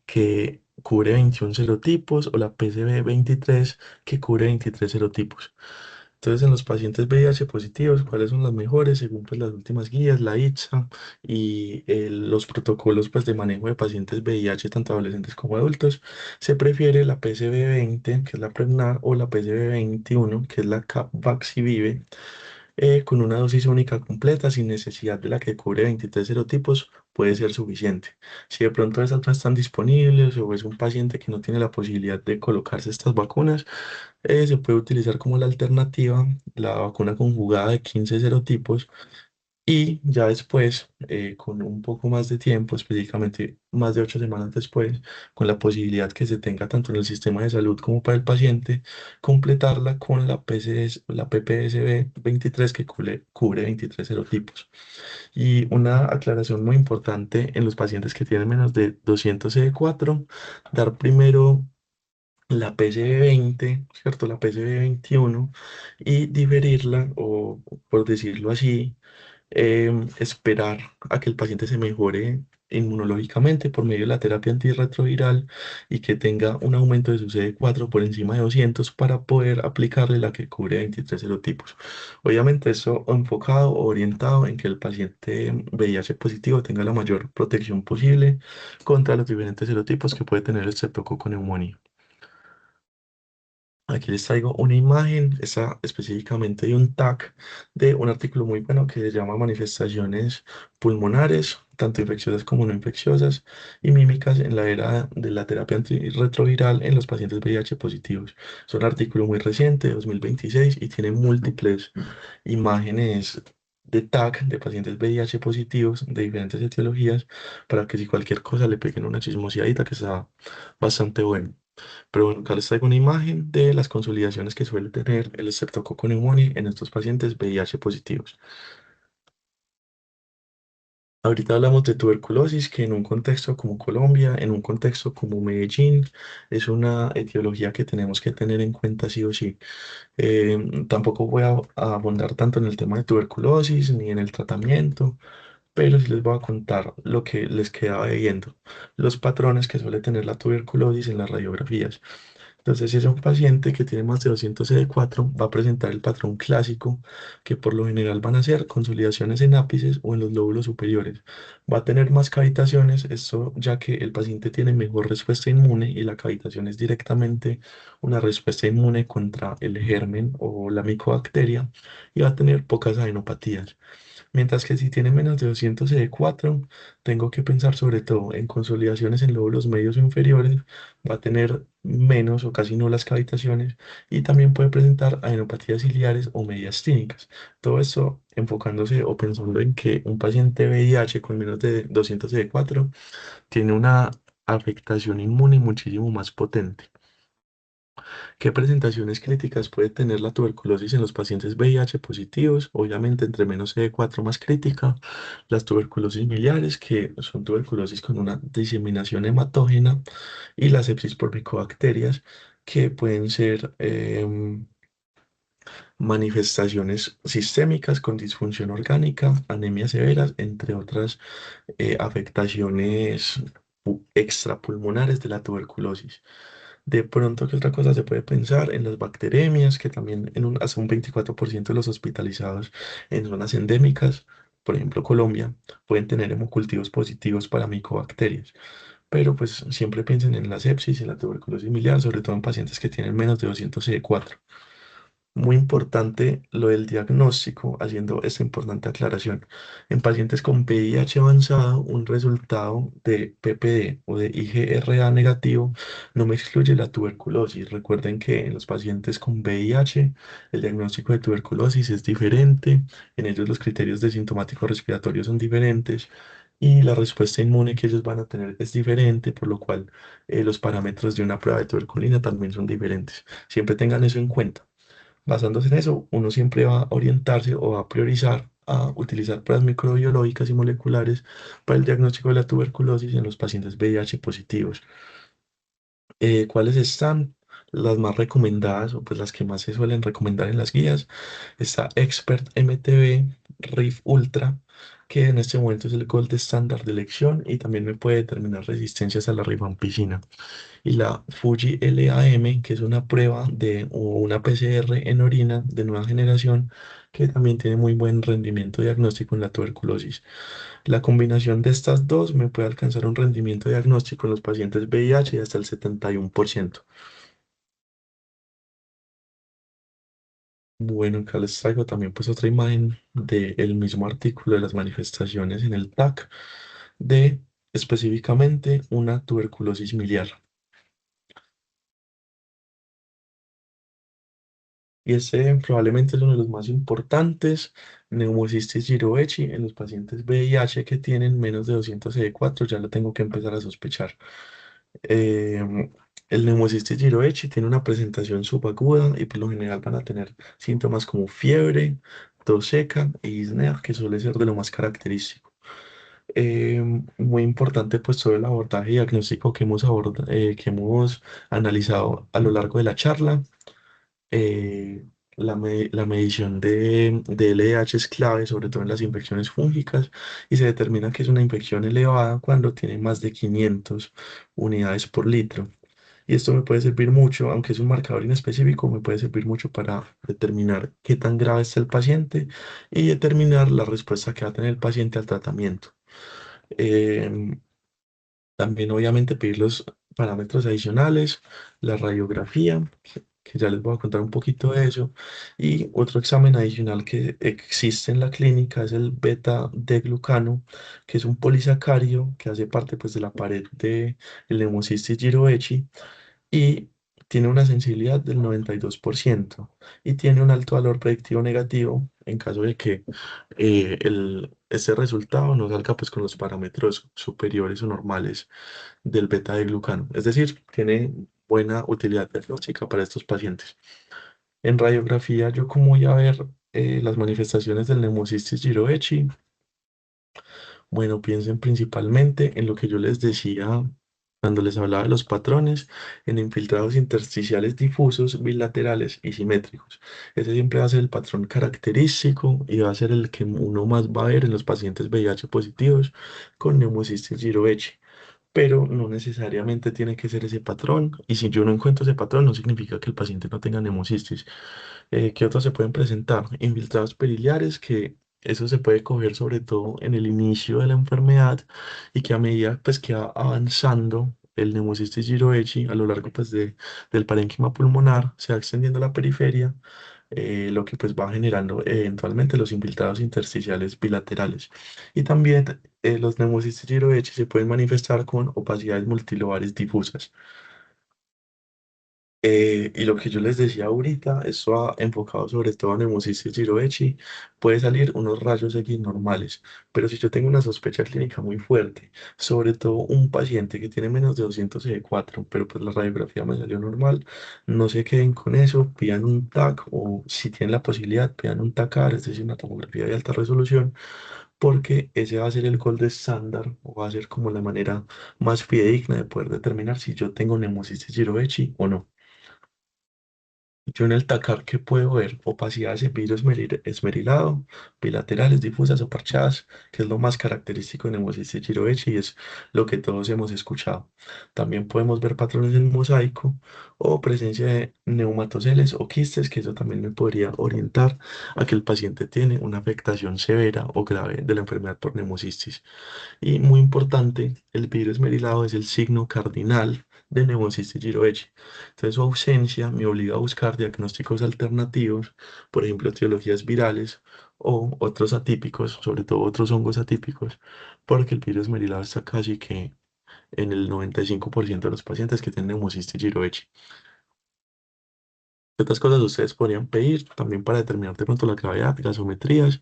que cubre 21 serotipos, o la PCV23, que cubre 23 serotipos. Entonces, en los pacientes VIH positivos, ¿cuáles son las mejores? Según pues, las últimas guías, la ITSA y los protocolos pues, de manejo de pacientes VIH, tanto adolescentes como adultos, se prefiere la PCV20, que es la Prevnar, o la PCV21, que es la Capvaxivive, con una dosis única completa, sin necesidad de la que cubre 23 serotipos, puede ser suficiente. Si de pronto esas no están disponibles o es un paciente que no tiene la posibilidad de colocarse estas vacunas, se puede utilizar como la alternativa la vacuna conjugada de 15 serotipos, y ya después, con un poco más de tiempo, específicamente más de 8 semanas después, con la posibilidad que se tenga tanto en el sistema de salud como para el paciente, completarla con la la PPSB 23, que cubre 23 serotipos. Y una aclaración muy importante en los pacientes que tienen menos de 200 CD4, dar primero la PCB20, ¿cierto? La PCB21, y diferirla, o por decirlo así, esperar a que el paciente se mejore inmunológicamente por medio de la terapia antirretroviral y que tenga un aumento de su CD4 por encima de 200 para poder aplicarle la que cubre 23 serotipos. Obviamente eso enfocado o orientado en que el paciente VIH positivo tenga la mayor protección posible contra los diferentes serotipos que puede tener el Streptococcus pneumoniae. Aquí les traigo una imagen, esta específicamente de un tag de un artículo muy bueno que se llama Manifestaciones pulmonares, tanto infecciosas como no infecciosas, y mímicas en la era de la terapia antirretroviral en los pacientes VIH positivos. Es un artículo muy reciente, de 2026, y tiene múltiples imágenes de tag de pacientes VIH positivos de diferentes etiologías, para que si cualquier cosa le peguen una chismoseadita, que está bastante bueno. Pero bueno, acá les traigo una imagen de las consolidaciones que suele tener el Streptococcus pneumoniae en estos pacientes VIH positivos. Ahorita hablamos de tuberculosis, que en un contexto como Colombia, en un contexto como Medellín, es una etiología que tenemos que tener en cuenta sí o sí. Tampoco voy a abundar tanto en el tema de tuberculosis ni en el tratamiento, pero sí les voy a contar lo que les quedaba viendo, los patrones que suele tener la tuberculosis en las radiografías. Entonces, si es un paciente que tiene más de 200 CD4, va a presentar el patrón clásico, que por lo general van a ser consolidaciones en ápices o en los lóbulos superiores. Va a tener más cavitaciones, esto ya que el paciente tiene mejor respuesta inmune, y la cavitación es directamente una respuesta inmune contra el germen o la micobacteria, y va a tener pocas adenopatías. Mientras que si tiene menos de 200 CD4, tengo que pensar sobre todo en consolidaciones en lóbulos medios o inferiores, va a tener menos o casi no las cavitaciones, y también puede presentar adenopatías ciliares o mediastínicas. Todo esto enfocándose o pensando en que un paciente VIH con menos de 200 CD4 tiene una afectación inmune muchísimo más potente. ¿Qué presentaciones críticas puede tener la tuberculosis en los pacientes VIH positivos? Obviamente, entre menos CD4 más crítica. Las tuberculosis miliares, que son tuberculosis con una diseminación hematógena, y la sepsis por micobacterias, que pueden ser manifestaciones sistémicas con disfunción orgánica, anemias severas, entre otras afectaciones extrapulmonares de la tuberculosis. De pronto, ¿qué otra cosa se puede pensar? En las bacteremias, que también hasta un 24% de los hospitalizados en zonas endémicas, por ejemplo Colombia, pueden tener hemocultivos positivos para micobacterias. Pero pues siempre piensen en la sepsis y en la tuberculosis miliar, sobre todo en pacientes que tienen menos de 200 CD4. Muy importante lo del diagnóstico, haciendo esta importante aclaración. En pacientes con VIH avanzado, un resultado de PPD o de IgRA negativo no me excluye la tuberculosis. Recuerden que en los pacientes con VIH, el diagnóstico de tuberculosis es diferente, en ellos los criterios de sintomático respiratorio son diferentes y la respuesta inmune que ellos van a tener es diferente, por lo cual los parámetros de una prueba de tuberculina también son diferentes. Siempre tengan eso en cuenta. Basándose en eso, uno siempre va a orientarse o va a priorizar a utilizar pruebas microbiológicas y moleculares para el diagnóstico de la tuberculosis en los pacientes VIH positivos. ¿Cuáles están? Las más recomendadas o pues las que más se suelen recomendar en las guías. Está Expert MTB, RIF Ultra, que en este momento es el gold estándar de elección y también me puede determinar resistencias a la rifampicina y la Fuji LAM, que es una prueba de o una PCR en orina de nueva generación que también tiene muy buen rendimiento diagnóstico en la tuberculosis. La combinación de estas dos me puede alcanzar un rendimiento diagnóstico en los pacientes VIH de hasta el 71%. Bueno, acá les traigo también pues otra imagen del mismo artículo de las manifestaciones en el TAC de específicamente una tuberculosis miliar. Y este probablemente es uno de los más importantes, neumocistis giroechi, en los pacientes VIH que tienen menos de 200 CD4, ya lo tengo que empezar a sospechar. Em, el neumocistis giroechi tiene una presentación subaguda y por lo general van a tener síntomas como fiebre, tos seca y disnea, que suele ser de lo más característico. Muy importante pues todo el abordaje diagnóstico que hemos analizado a lo largo de la charla. La medición de LDH es clave, sobre todo en las infecciones fúngicas, y se determina que es una infección elevada cuando tiene más de 500 unidades por litro. Y esto me puede servir mucho, aunque es un marcador inespecífico, me puede servir mucho para determinar qué tan grave está el paciente y determinar la respuesta que va a tener el paciente al tratamiento. Em, También obviamente pedir los parámetros adicionales, la radiografía, que ya les voy a contar un poquito de eso, y otro examen adicional que existe en la clínica es el beta de glucano, que es un polisacario que hace parte pues de la pared del Pneumocystis jirovecii y tiene una sensibilidad del 92% y tiene un alto valor predictivo negativo en caso de que este resultado no salga pues con los parámetros superiores o normales del beta de glucano. Es decir, tiene buena utilidad diagnóstica para estos pacientes. En radiografía, yo como voy a ver las manifestaciones del Pneumocystis jirovecii, bueno, piensen principalmente en lo que yo les decía cuando les hablaba de los patrones, en infiltrados intersticiales difusos, bilaterales y simétricos. Ese siempre va a ser el patrón característico y va a ser el que uno más va a ver en los pacientes VIH positivos con Pneumocystis jirovecii, pero no necesariamente tiene que ser ese patrón. Y si yo no encuentro ese patrón, no significa que el paciente no tenga neumocistis. ¿Qué otros se pueden presentar? Infiltrados periliares, que eso se puede coger sobre todo en el inicio de la enfermedad y que a medida pues que va avanzando el neumocistis giroecii a lo largo pues del parénquima pulmonar, se va extendiendo a la periferia, lo que pues va generando eventualmente los infiltrados intersticiales bilaterales. Y también los neumocistis giroecii se pueden manifestar con opacidades multilobares difusas. Y lo que yo les decía ahorita, esto va enfocado sobre todo en hemocisis giroecii, puede salir unos rayos X normales, pero si yo tengo una sospecha clínica muy fuerte, sobre todo un paciente que tiene menos de 200 CD4, pero pues la radiografía me salió normal, no se queden con eso, pidan un TAC o si tienen la posibilidad, pidan un TACAR, es decir, una tomografía de alta resolución, porque ese va a ser el gold estándar o va a ser como la manera más fidedigna de poder determinar si yo tengo hemocisis giroecii o no. Yo en el TACAR que puedo ver opacidades en vidrio esmerilado, bilaterales, difusas o parchadas, que es lo más característico en hemocystis giroechi y es lo que todos hemos escuchado. También podemos ver patrones en mosaico o presencia de neumatoceles o quistes, que eso también me podría orientar a que el paciente tiene una afectación severa o grave de la enfermedad por neumocistis. Y muy importante, el vidrio esmerilado es el signo cardinal de neumocistis giroechi. Entonces, su ausencia me obliga a buscar diagnósticos alternativos, por ejemplo, etiologías virales o otros atípicos, sobre todo otros hongos atípicos, porque el virus merilado está casi que en el 95% de los pacientes que tienen neumocistis giroechi. ¿Qué otras cosas ustedes podrían pedir también para determinar de pronto la gravedad, gasometrías,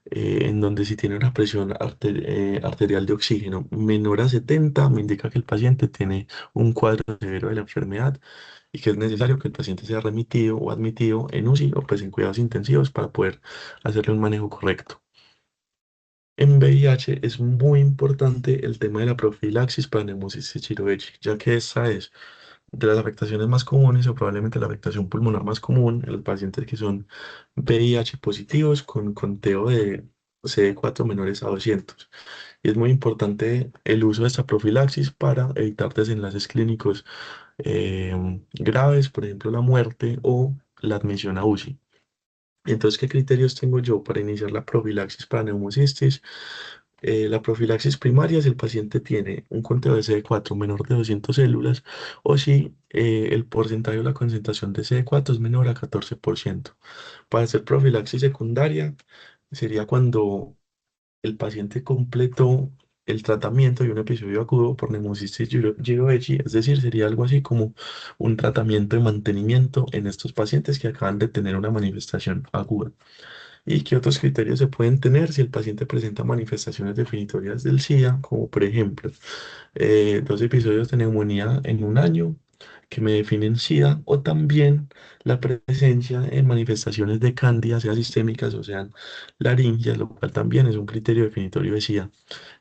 en donde si tiene una presión arterial de oxígeno menor a 70, me indica que el paciente tiene un cuadro severo de la enfermedad y que es necesario que el paciente sea remitido o admitido en UCI o pues en cuidados intensivos para poder hacerle un manejo correcto? En VIH es muy importante el tema de la profilaxis para neumocistis giroides, ya que esta es de las afectaciones más comunes o probablemente la afectación pulmonar más común en los pacientes que son VIH positivos con conteo de CD4 menores a 200. Y es muy importante el uso de esta profilaxis para evitar desenlaces clínicos graves, por ejemplo la muerte o la admisión a UCI. Entonces, ¿qué criterios tengo yo para iniciar la profilaxis para neumocistis? La profilaxis primaria si el paciente tiene un conteo de CD4 menor de 200 células o si el porcentaje o la concentración de CD4 es menor a 14%. Para hacer profilaxis secundaria sería cuando el paciente completó el tratamiento de un episodio agudo por neumocistis giroechi, es decir, sería algo así como un tratamiento de mantenimiento en estos pacientes que acaban de tener una manifestación aguda. ¿Y qué otros criterios se pueden tener si el paciente presenta manifestaciones definitorias del SIDA, como por ejemplo 2 episodios de neumonía en un año que me definen SIDA, o también la presencia en manifestaciones de cándida, sea sistémicas o sean laringias, lo cual también es un criterio definitorio de SIDA?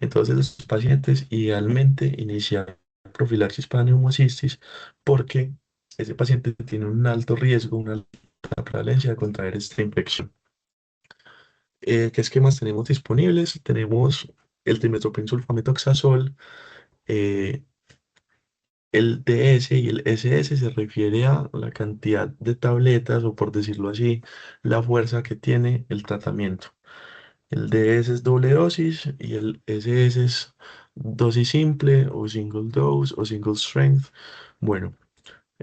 Entonces, los pacientes idealmente iniciar profilaxis para neumocistis porque ese paciente tiene un alto riesgo, una alta prevalencia de contraer esta infección. ¿Qué esquemas tenemos disponibles? Tenemos el trimethoprim-sulfametoxazol, eh, el DS y el SS se refiere a la cantidad de tabletas o, por decirlo así, la fuerza que tiene el tratamiento. El DS es doble dosis y el SS es dosis simple o single dose o single strength. Bueno,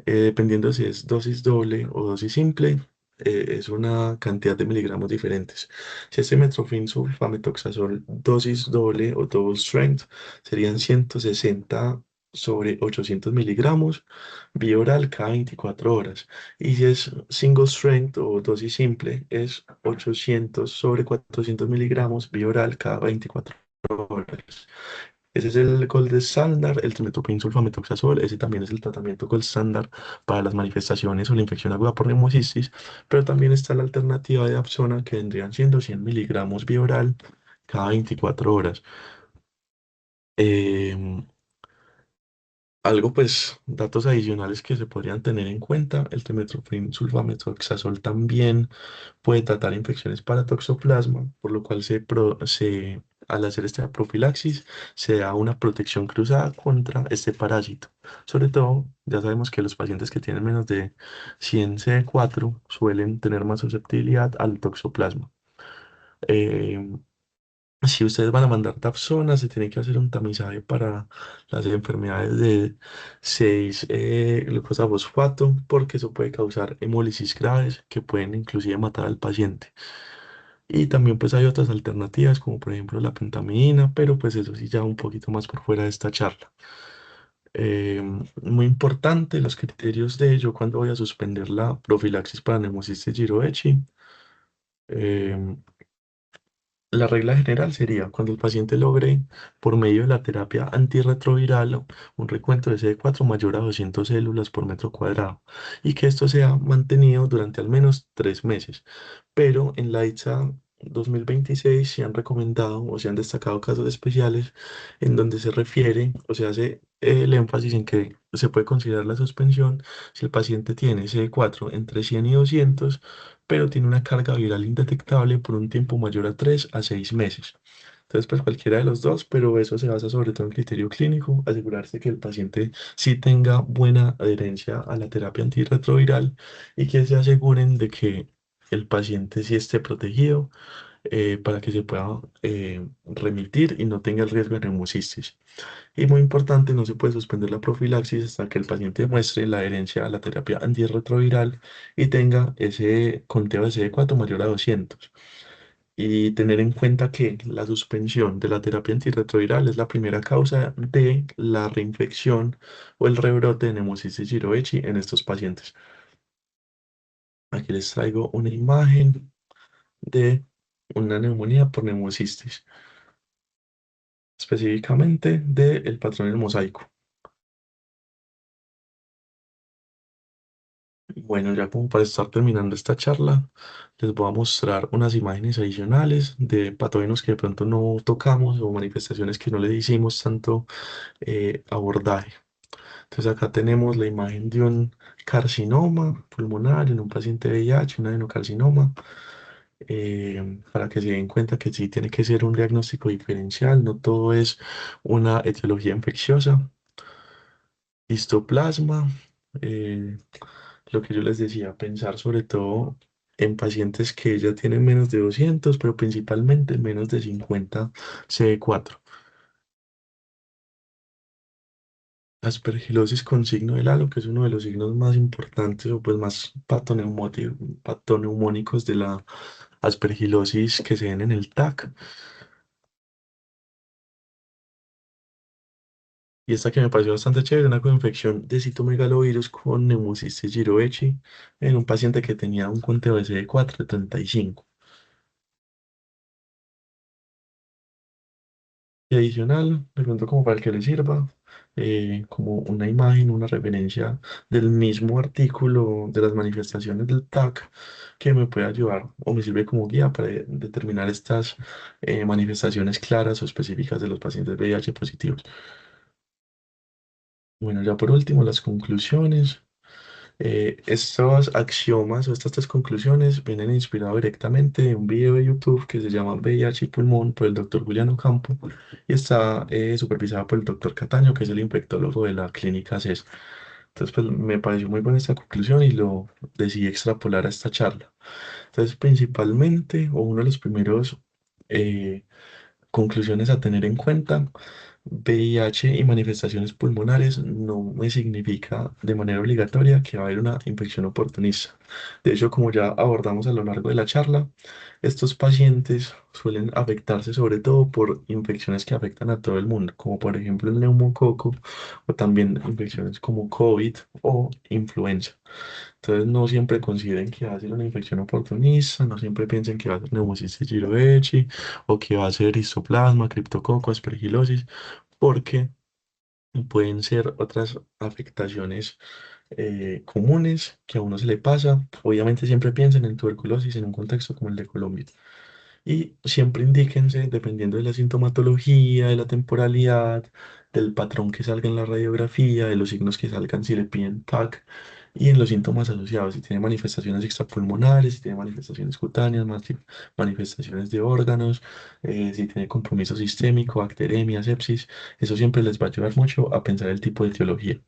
dependiendo si es dosis doble o dosis simple, es una cantidad de miligramos diferentes. Si es metformin sulfametoxazol dosis doble o double strength, serían 160 sobre 800 miligramos vía oral cada 24 horas. Y si es single strength o dosis simple, es 800 sobre 400 miligramos vía oral cada 24 horas. Ese es el gold estándar, el trimethoprim sulfametoxazol, ese también es el tratamiento gold estándar para las manifestaciones o la infección aguda por neumocistis, pero también está la alternativa de Absona que vendrían siendo 100 miligramos vía oral cada 24 horas. Em, Algo, pues, datos adicionales que se podrían tener en cuenta, el trimethoprim sulfametoxazol también puede tratar infecciones para toxoplasma, por lo cual al hacer esta profilaxis se da una protección cruzada contra este parásito. Sobre todo, ya sabemos que los pacientes que tienen menos de 100 CD4 suelen tener más susceptibilidad al toxoplasma. Eh, si ustedes van a mandar Dapsona, se tiene que hacer un tamizaje para las enfermedades de 6-glucosa-fosfato, porque eso puede causar hemólisis graves que pueden inclusive matar al paciente. Y también pues hay otras alternativas, como por ejemplo la pentamidina, pero pues eso sí ya un poquito más por fuera de esta charla. Muy importante los criterios de ello cuando voy a suspender la profilaxis para neumocistis giroechi. Em, La regla general sería cuando el paciente logre, por medio de la terapia antirretroviral, un recuento de CD4 mayor a 200 células por metro cuadrado y que esto sea mantenido durante al menos 3 meses. Pero en la ITSA 2026 se han recomendado o se han destacado casos especiales en donde se refiere o se hace el énfasis en que se puede considerar la suspensión si el paciente tiene CD4 entre 100 y 200, pero tiene una carga viral indetectable por un tiempo mayor a 3 a 6 meses. Entonces, pues cualquiera de los dos, pero eso se basa sobre todo en criterio clínico, asegurarse que el paciente sí tenga buena adherencia a la terapia antirretroviral y que se aseguren de que el paciente sí esté protegido para que se pueda remitir y no tenga el riesgo de neumocistis. Y muy importante, no se puede suspender la profilaxis hasta que el paciente demuestre la adherencia a la terapia antirretroviral y tenga ese conteo de CD4 mayor a 200. Y tener en cuenta que la suspensión de la terapia antirretroviral es la primera causa de la reinfección o el rebrote de Pneumocystis jirovecii en estos pacientes. Aquí les traigo una imagen de una neumonía por neumocistis, específicamente del patrón del mosaico. Bueno, ya como para estar terminando esta charla, les voy a mostrar unas imágenes adicionales de patógenos que de pronto no tocamos o manifestaciones que no le hicimos tanto abordaje. Entonces acá tenemos la imagen de un carcinoma pulmonar en un paciente VIH, un adenocarcinoma, para que se den cuenta que sí tiene que ser un diagnóstico diferencial, no todo es una etiología infecciosa. Histoplasma, eh, lo que yo les decía, pensar sobre todo en pacientes que ya tienen menos de 200, pero principalmente menos de 50 CD4. Aspergilosis con signo del halo, que es uno de los signos más importantes o pues más patoneumónicos de la aspergilosis que se ven en el TAC. Y esta que me pareció bastante chévere, una coinfección de citomegalovirus con Pneumocystis jirovecii en un paciente que tenía un conteo de CD4 de 35. Y adicional, de pronto como para el que le sirva, como una imagen, una referencia del mismo artículo de las manifestaciones del TAC que me puede ayudar o me sirve como guía para determinar estas manifestaciones claras o específicas de los pacientes VIH positivos. Bueno, ya por último, las conclusiones. Estos axiomas o estas tres conclusiones vienen inspirados directamente de un video de YouTube que se llama VIH y pulmón por el doctor Juliano Campo y está supervisado por el doctor Cataño, que es el infectólogo de la clínica CES. Entonces, pues me pareció muy buena esta conclusión y lo decidí extrapolar a esta charla. Entonces, principalmente, o uno de los primeros eh, conclusiones a tener en cuenta, VIH y manifestaciones pulmonares no me significa de manera obligatoria que va a haber una infección oportunista. De hecho, como ya abordamos a lo largo de la charla, estos pacientes suelen afectarse sobre todo por infecciones que afectan a todo el mundo, como por ejemplo el neumococo o también infecciones como COVID o influenza. Entonces no siempre consideren que va a ser una infección oportunista, no siempre piensen que va a ser Pneumocystis jirovecii o que va a ser histoplasma, criptococo, aspergilosis, porque pueden ser otras afectaciones comunes que a uno se le pasa. Obviamente siempre piensen en tuberculosis en un contexto como el de Colombia. Y siempre indíquense, dependiendo de la sintomatología, de la temporalidad, del patrón que salga en la radiografía, de los signos que salgan si le piden TAC y en los síntomas asociados, si tiene manifestaciones extrapulmonares, si tiene manifestaciones cutáneas, manifestaciones de órganos, si tiene compromiso sistémico, bacteremia, sepsis, eso siempre les va a ayudar mucho a pensar el tipo de etiología.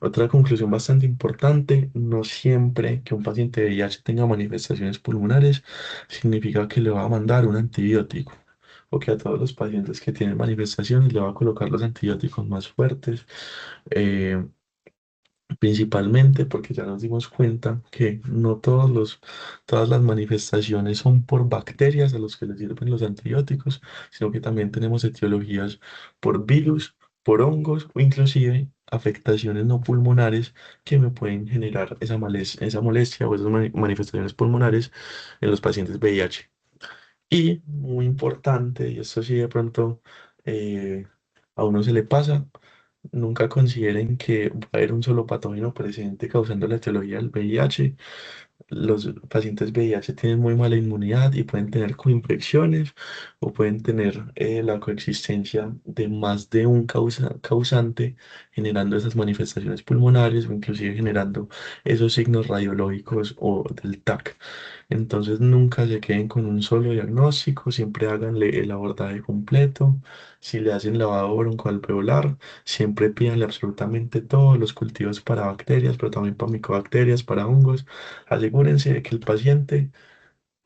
Otra conclusión bastante importante, no siempre que un paciente de VIH tenga manifestaciones pulmonares significa que le va a mandar un antibiótico o que a todos los pacientes que tienen manifestaciones le va a colocar los antibióticos más fuertes, eh, principalmente porque ya nos dimos cuenta que no todas las manifestaciones son por bacterias a los que les sirven los antibióticos, sino que también tenemos etiologías por virus, por hongos o inclusive afectaciones no pulmonares que me pueden generar esa molestia o esas manifestaciones pulmonares en los pacientes VIH. Y muy importante, y esto sí de pronto a uno se le pasa, nunca consideren que va a haber un solo patógeno presente causando la etiología del VIH. Los pacientes VIH tienen muy mala inmunidad y pueden tener coinfecciones o pueden tener la coexistencia de más de un causante generando esas manifestaciones pulmonares o inclusive generando esos signos radiológicos o del TAC. Entonces nunca se queden con un solo diagnóstico, siempre háganle el abordaje completo. Si le hacen lavado broncoalveolar, siempre pídanle absolutamente todos los cultivos para bacterias, pero también para micobacterias, para hongos. Asegúrense de que el paciente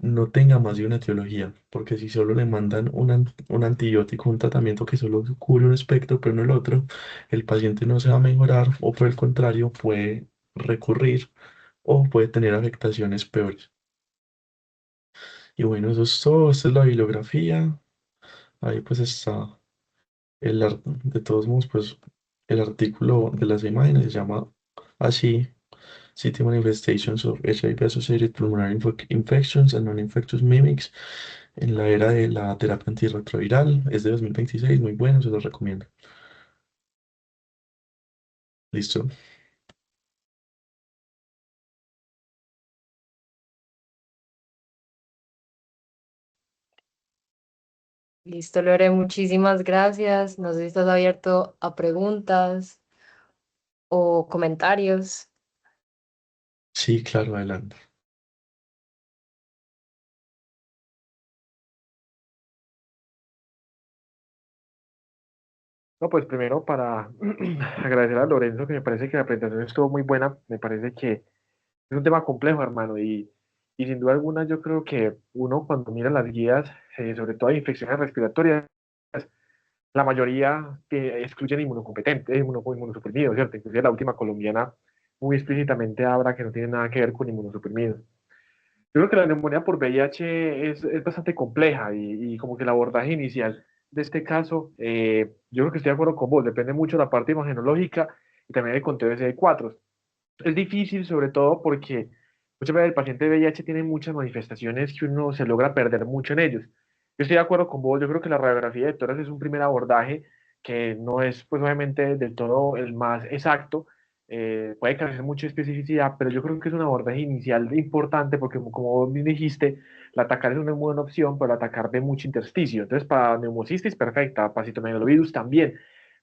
no tenga más de una etiología, porque si solo le mandan un antibiótico, un tratamiento que solo cubre un espectro, pero no el otro, el paciente no se va a mejorar o por el contrario puede recurrir o puede tener afectaciones peores. Y bueno, eso es todo, esta es la bibliografía, ahí pues está de todos modos, pues el artículo de las imágenes se llama así. City Manifestations of HIV-associated pulmonary infections and non-infectious mimics en la era de la terapia antirretroviral. Es de 2026, muy bueno, se lo recomiendo. Listo. Listo, Lore, muchísimas gracias. No sé si estás abierto a preguntas o comentarios. Sí, claro, adelante. No, pues primero para agradecer a Lorenzo, que me parece que la presentación estuvo muy buena. Me parece que es un tema complejo, hermano, y sin duda alguna yo creo que uno cuando mira las guías, sobre todo de infecciones respiratorias, la mayoría excluyen inmunocompetentes, inmunosuprimidos, ¿cierto? Inclusive la última colombiana muy explícitamente habla que no tiene nada que ver con inmunosuprimidos. Yo creo que la neumonía por VIH es bastante compleja y como que el abordaje inicial de este caso, yo creo que estoy de acuerdo con vos, depende mucho de la parte imagenológica y también del conteo de CD4. Es difícil sobre todo porque muchas veces el paciente de VIH tiene muchas manifestaciones que uno se logra perder mucho en ellos. Yo estoy de acuerdo con vos, yo creo que la radiografía de tórax es un primer abordaje que no es pues obviamente del todo el más exacto, puede carecer mucha especificidad, pero yo creo que es un abordaje inicial importante porque como vos bien dijiste, la atacar es una muy buena opción, pero atacar ve mucho intersticio. Entonces para neumocistis perfecta, para citomegalovirus también,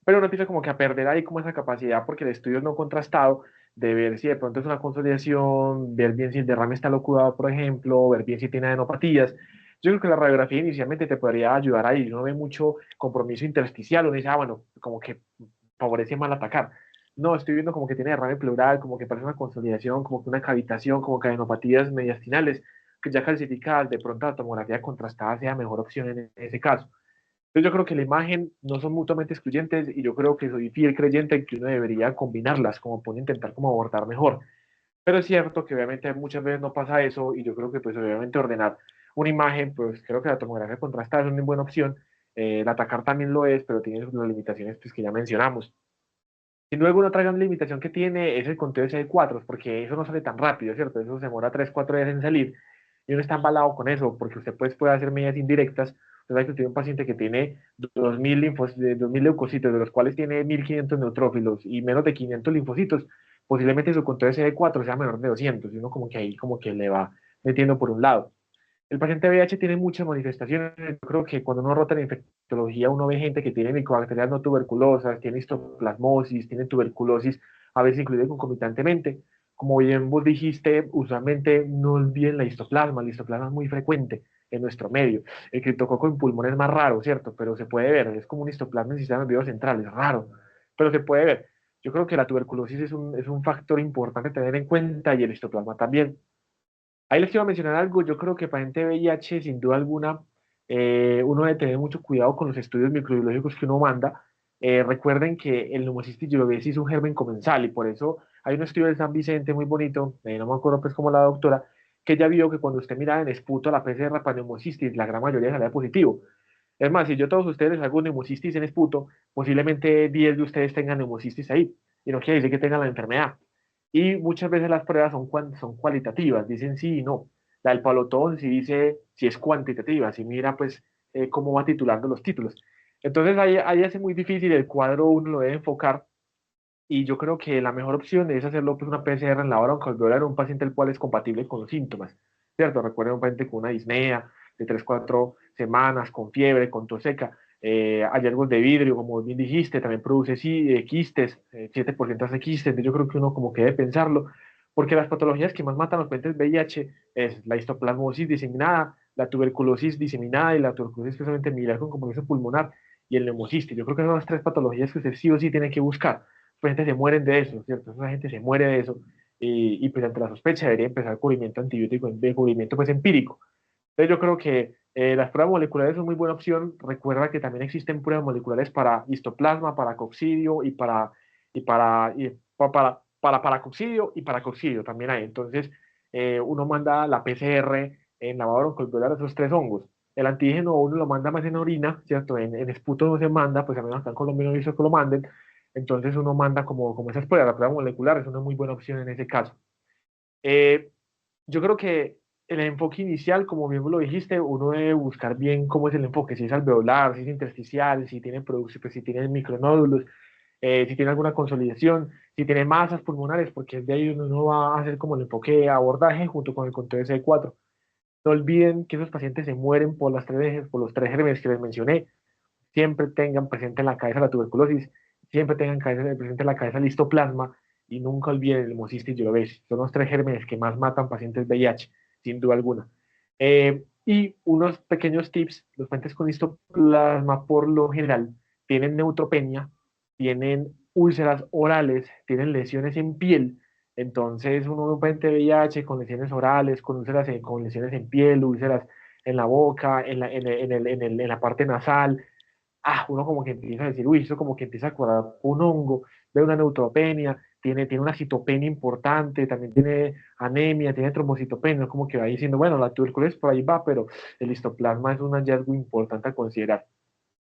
pero uno empieza como que a perder ahí como esa capacidad porque el estudio es no contrastado de ver si de pronto es una consolidación, ver bien si el derrame está locudado, por ejemplo, ver bien si tiene adenopatías. Yo creo que la radiografía inicialmente te podría ayudar ahí. Uno ve mucho compromiso intersticial, uno dice, ah, bueno, como que favorece mal atacar. No, estoy viendo como que tiene derrame pleural, como que parece una consolidación, como que una cavitación, como que adenopatías mediastinales, que ya calcificadas, de pronto la tomografía contrastada sea mejor opción en ese caso. Entonces yo creo que la imagen no son mutuamente excluyentes y yo creo que soy fiel creyente en que uno debería combinarlas, como puede intentar como abordar mejor. Pero es cierto que obviamente muchas veces no pasa eso y yo creo que pues obviamente ordenar una imagen, pues creo que la tomografía contrastada es una buena opción. El atacar también lo es, pero tiene las limitaciones pues, que ya mencionamos. Sin luego una otra gran limitación que tiene es el conteo de CD4, porque eso no sale tan rápido, ¿cierto? Eso se demora 3 4 días en salir y uno está embalado con eso, porque usted pues, puede hacer medidas indirectas. Usted sabe que tiene un paciente que tiene 2.000 2.000 leucocitos, de los cuales tiene 1.500 neutrófilos y menos de 500 linfocitos, posiblemente su conteo de CD4 sea menor de 200 y uno como que ahí como que le va metiendo por un lado. El paciente VIH tiene muchas manifestaciones. Yo creo que cuando uno rota la infectología, uno ve gente que tiene micobacterias no tuberculosas, tiene histoplasmosis, tiene tuberculosis, a veces incluye concomitantemente. Como bien vos dijiste, usualmente no olviden la histoplasma. La histoplasma es muy frecuente en nuestro medio. El criptococo en pulmón es más raro, ¿cierto? Pero se puede ver. Es como un histoplasma en el sistema nervioso central. Es raro, pero se puede ver. Yo creo que la tuberculosis es un factor importante a tener en cuenta y el histoplasma también. Ahí les quiero mencionar algo, yo creo que para gente VIH, sin duda alguna, uno debe tener mucho cuidado con los estudios microbiológicos que uno manda. Recuerden que el Pneumocystis jirovecii es un germen comensal y por eso hay un estudio del San Vicente muy bonito, no me acuerdo pues como la doctora, que ya vio que cuando usted mira en esputo la PCR para Pneumocystis, la gran mayoría salía positivo. Es más, si yo a todos ustedes les hago Pneumocystis en esputo, posiblemente 10 de ustedes tengan Pneumocystis ahí y no quiere decir que tengan la enfermedad. Y muchas veces las pruebas son cualitativas, dicen sí y no. La del palotón sí dice si es cuantitativa, si mira pues cómo va titulando los títulos. Entonces ahí hace muy difícil el cuadro, uno lo debe enfocar y yo creo que la mejor opción es hacerlo pues una PCR en la hora oncoalveolar en un paciente el cual es compatible con los síntomas, ¿cierto? Recuerden un paciente con una disnea de 3 4 semanas, con fiebre, con tos seca, hallazgos de vidrio, como bien dijiste, también produce sí, quistes, 7% hace quistes, entonces yo creo que uno como que debe pensarlo, porque las patologías que más matan a los pacientes VIH es la histoplasmosis diseminada, la tuberculosis diseminada y la tuberculosis especialmente miliar con compromiso pulmonar y el neumocistis. Yo creo que son las tres patologías que usted sí o sí tiene que buscar pues gente se mueren de eso, ¿cierto? La gente se muere de eso y pues ante la sospecha debería empezar cubrimiento antibiótico, de cubrimiento pues empírico. Entonces yo creo que las pruebas moleculares son muy buena opción. Recuerda que también existen pruebas moleculares para histoplasma, para coccidio para coccidio y para coccidio también hay. Entonces uno manda la PCR en lavado broncoalveolar a esos tres hongos. El antígeno uno lo manda más en orina, ¿cierto? En esputo no se manda, pues a menos acá en Colombia no he visto que lo manden. Entonces uno manda como esas pruebas, la prueba molecular es una muy buena opción en ese caso. Eh, yo creo que el enfoque inicial, como bien lo dijiste, uno debe buscar bien cómo es el enfoque, si es alveolar, si es intersticial, si tiene producción, pues, si tiene micronódulos, si tiene alguna consolidación, si tiene masas pulmonares, porque es de ahí donde uno va a hacer como el enfoque de abordaje junto con el conteo de C4. No olviden que esos pacientes se mueren por los tres gérmenes que les mencioné. Siempre tengan presente en la cabeza la tuberculosis, siempre tengan presente en la cabeza el histoplasma y nunca olviden el hemocistis y obesis. Son los tres gérmenes que más matan pacientes VIH, sin duda alguna. Y unos pequeños tips, los pacientes con histoplasma por lo general tienen neutropenia, tienen úlceras orales, tienen lesiones en piel. Entonces, uno ve un paciente VIH con lesiones orales, con úlceras, con lesiones en piel, úlceras en la boca, en la parte nasal, uno como que empieza a decir, uy, eso como que empieza a cuadrar un hongo, ve una neutropenia, tiene una citopenia importante, también tiene anemia, tiene trombocitopenia, como que va diciendo, bueno, la tuberculosis por ahí va, pero el histoplasma es un hallazgo importante a considerar.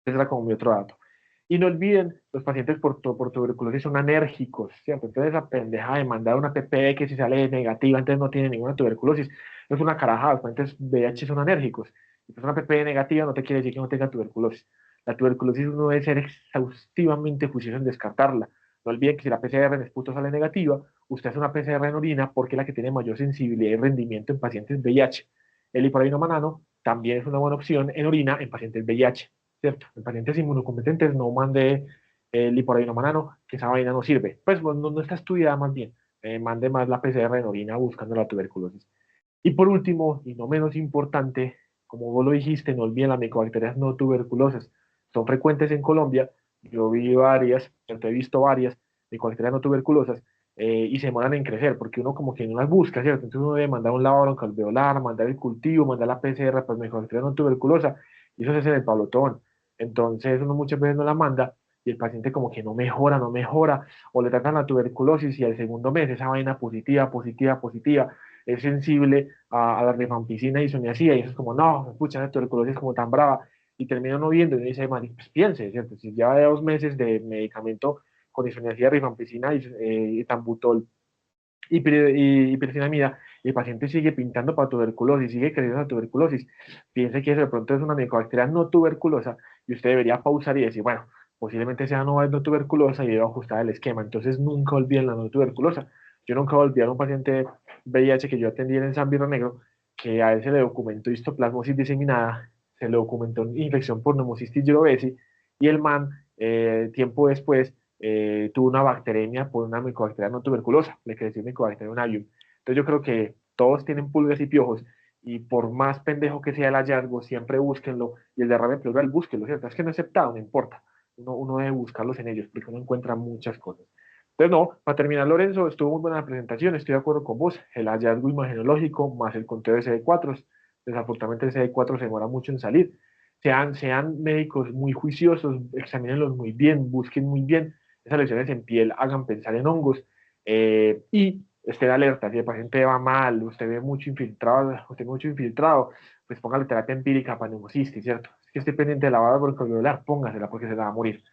Ese era como mi otro dato. Y no olviden, los pacientes por tuberculosis son anérgicos, ¿cierto? Entonces esa pendeja de mandar una PPE que si sale negativa, entonces no tiene ninguna tuberculosis. Es una carajada, los pacientes VIH son anérgicos. Si es una PPE negativa no te quiere decir que no tenga tuberculosis. La tuberculosis uno debe ser exhaustivamente juicioso en descartarla. No olviden que si la PCR en esputo sale negativa, usted hace una PCR en orina porque es la que tiene mayor sensibilidad y rendimiento en pacientes VIH. El liporavino manano también es una buena opción en orina en pacientes VIH. ¿Cierto? En pacientes inmunocompetentes no mande liporavino manano, que esa vaina no sirve. Pues no está estudiada más bien. Mande más la PCR en orina buscando la tuberculosis. Y por último, y no menos importante, como vos lo dijiste, no olviden las micobacterias no tuberculosas. Son frecuentes en Colombia. Yo vi varias, he visto varias micobacterias no tuberculosas y se demoran en crecer porque uno como que no las busca, ¿cierto? Entonces uno debe mandar un lavado broncoalveolar, mandar el cultivo, mandar la PCR, pues micobacteria no tuberculosa y eso se hace en el pablotón. Entonces uno muchas veces no la manda y el paciente como que no mejora, o le tratan la tuberculosis y al segundo mes esa vaina positiva, positiva, positiva, es sensible a la rifampicina y isoniazida, y eso es como, no, escucha, la tuberculosis es como tan brava, y termina uno viendo y uno dice, pues piense, ¿cierto? Si lleva 2 meses de medicamento con isoniazida, rifampicina, tambutol y pircinamida, y el paciente sigue pintando para tuberculosis, sigue creciendo la tuberculosis, piense que eso de pronto es una micobacteria no tuberculosa, y usted debería pausar y decir, bueno, posiblemente sea no tuberculosa y debo ajustar el esquema. Entonces nunca olviden la no tuberculosa. Yo nunca voy a olvidar a un paciente VIH que yo atendí en San Birro Negro, que a él se le documentó histoplasmosis diseminada, se le documentó infección por pneumocystis jirovesi, y el man, tiempo después, tuvo una bacteremia por una micobacteria no tuberculosa, le creció Mycobacterium avium. Entonces yo creo que todos tienen pulgas y piojos, y por más pendejo que sea el hallazgo, siempre búsquenlo, y el derrame pleural, búsquenlo, ¿cierto? Es que no es aceptado, no importa. Uno debe buscarlos en ellos, porque uno encuentra muchas cosas. Entonces, no, para terminar, Lorenzo, estuvo muy buena la presentación, estoy de acuerdo con vos. El hallazgo imagenológico más el conteo de CD4, desafortunadamente el CD4 se demora mucho en salir. Sean médicos muy juiciosos, examínenlos muy bien, busquen muy bien esas lesiones en piel, hagan pensar en hongos y estén alerta. Si el paciente va mal, usted ve mucho infiltrado, pues póngale terapia empírica para neumocistis, ¿cierto? Es que esté pendiente de la banda broncoalveolar, póngasela porque se la va a morir.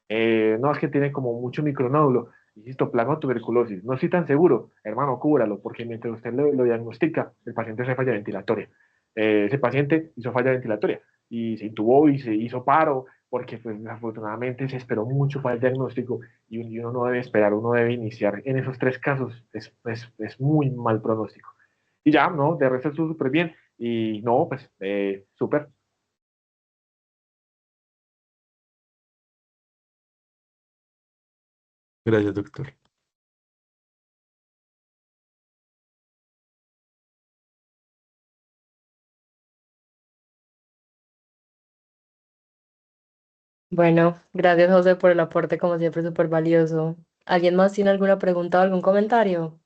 No, es que tiene como mucho micronódulo, insisto, plasma tuberculosis. No estoy tan seguro, hermano, cúbralo, porque mientras usted lo diagnostica, el paciente hace falla ventilatoria. Ese paciente hizo falla ventilatoria y se intubó y se hizo paro, porque pues desafortunadamente se esperó mucho para el diagnóstico y uno no debe esperar, uno debe iniciar en esos tres casos, es muy mal pronóstico. Y ya, ¿no? De resto estuvo súper bien y no, pues súper. Gracias, doctor. Bueno, gracias José por el aporte, como siempre, súper valioso. ¿Alguien más tiene alguna pregunta o algún comentario?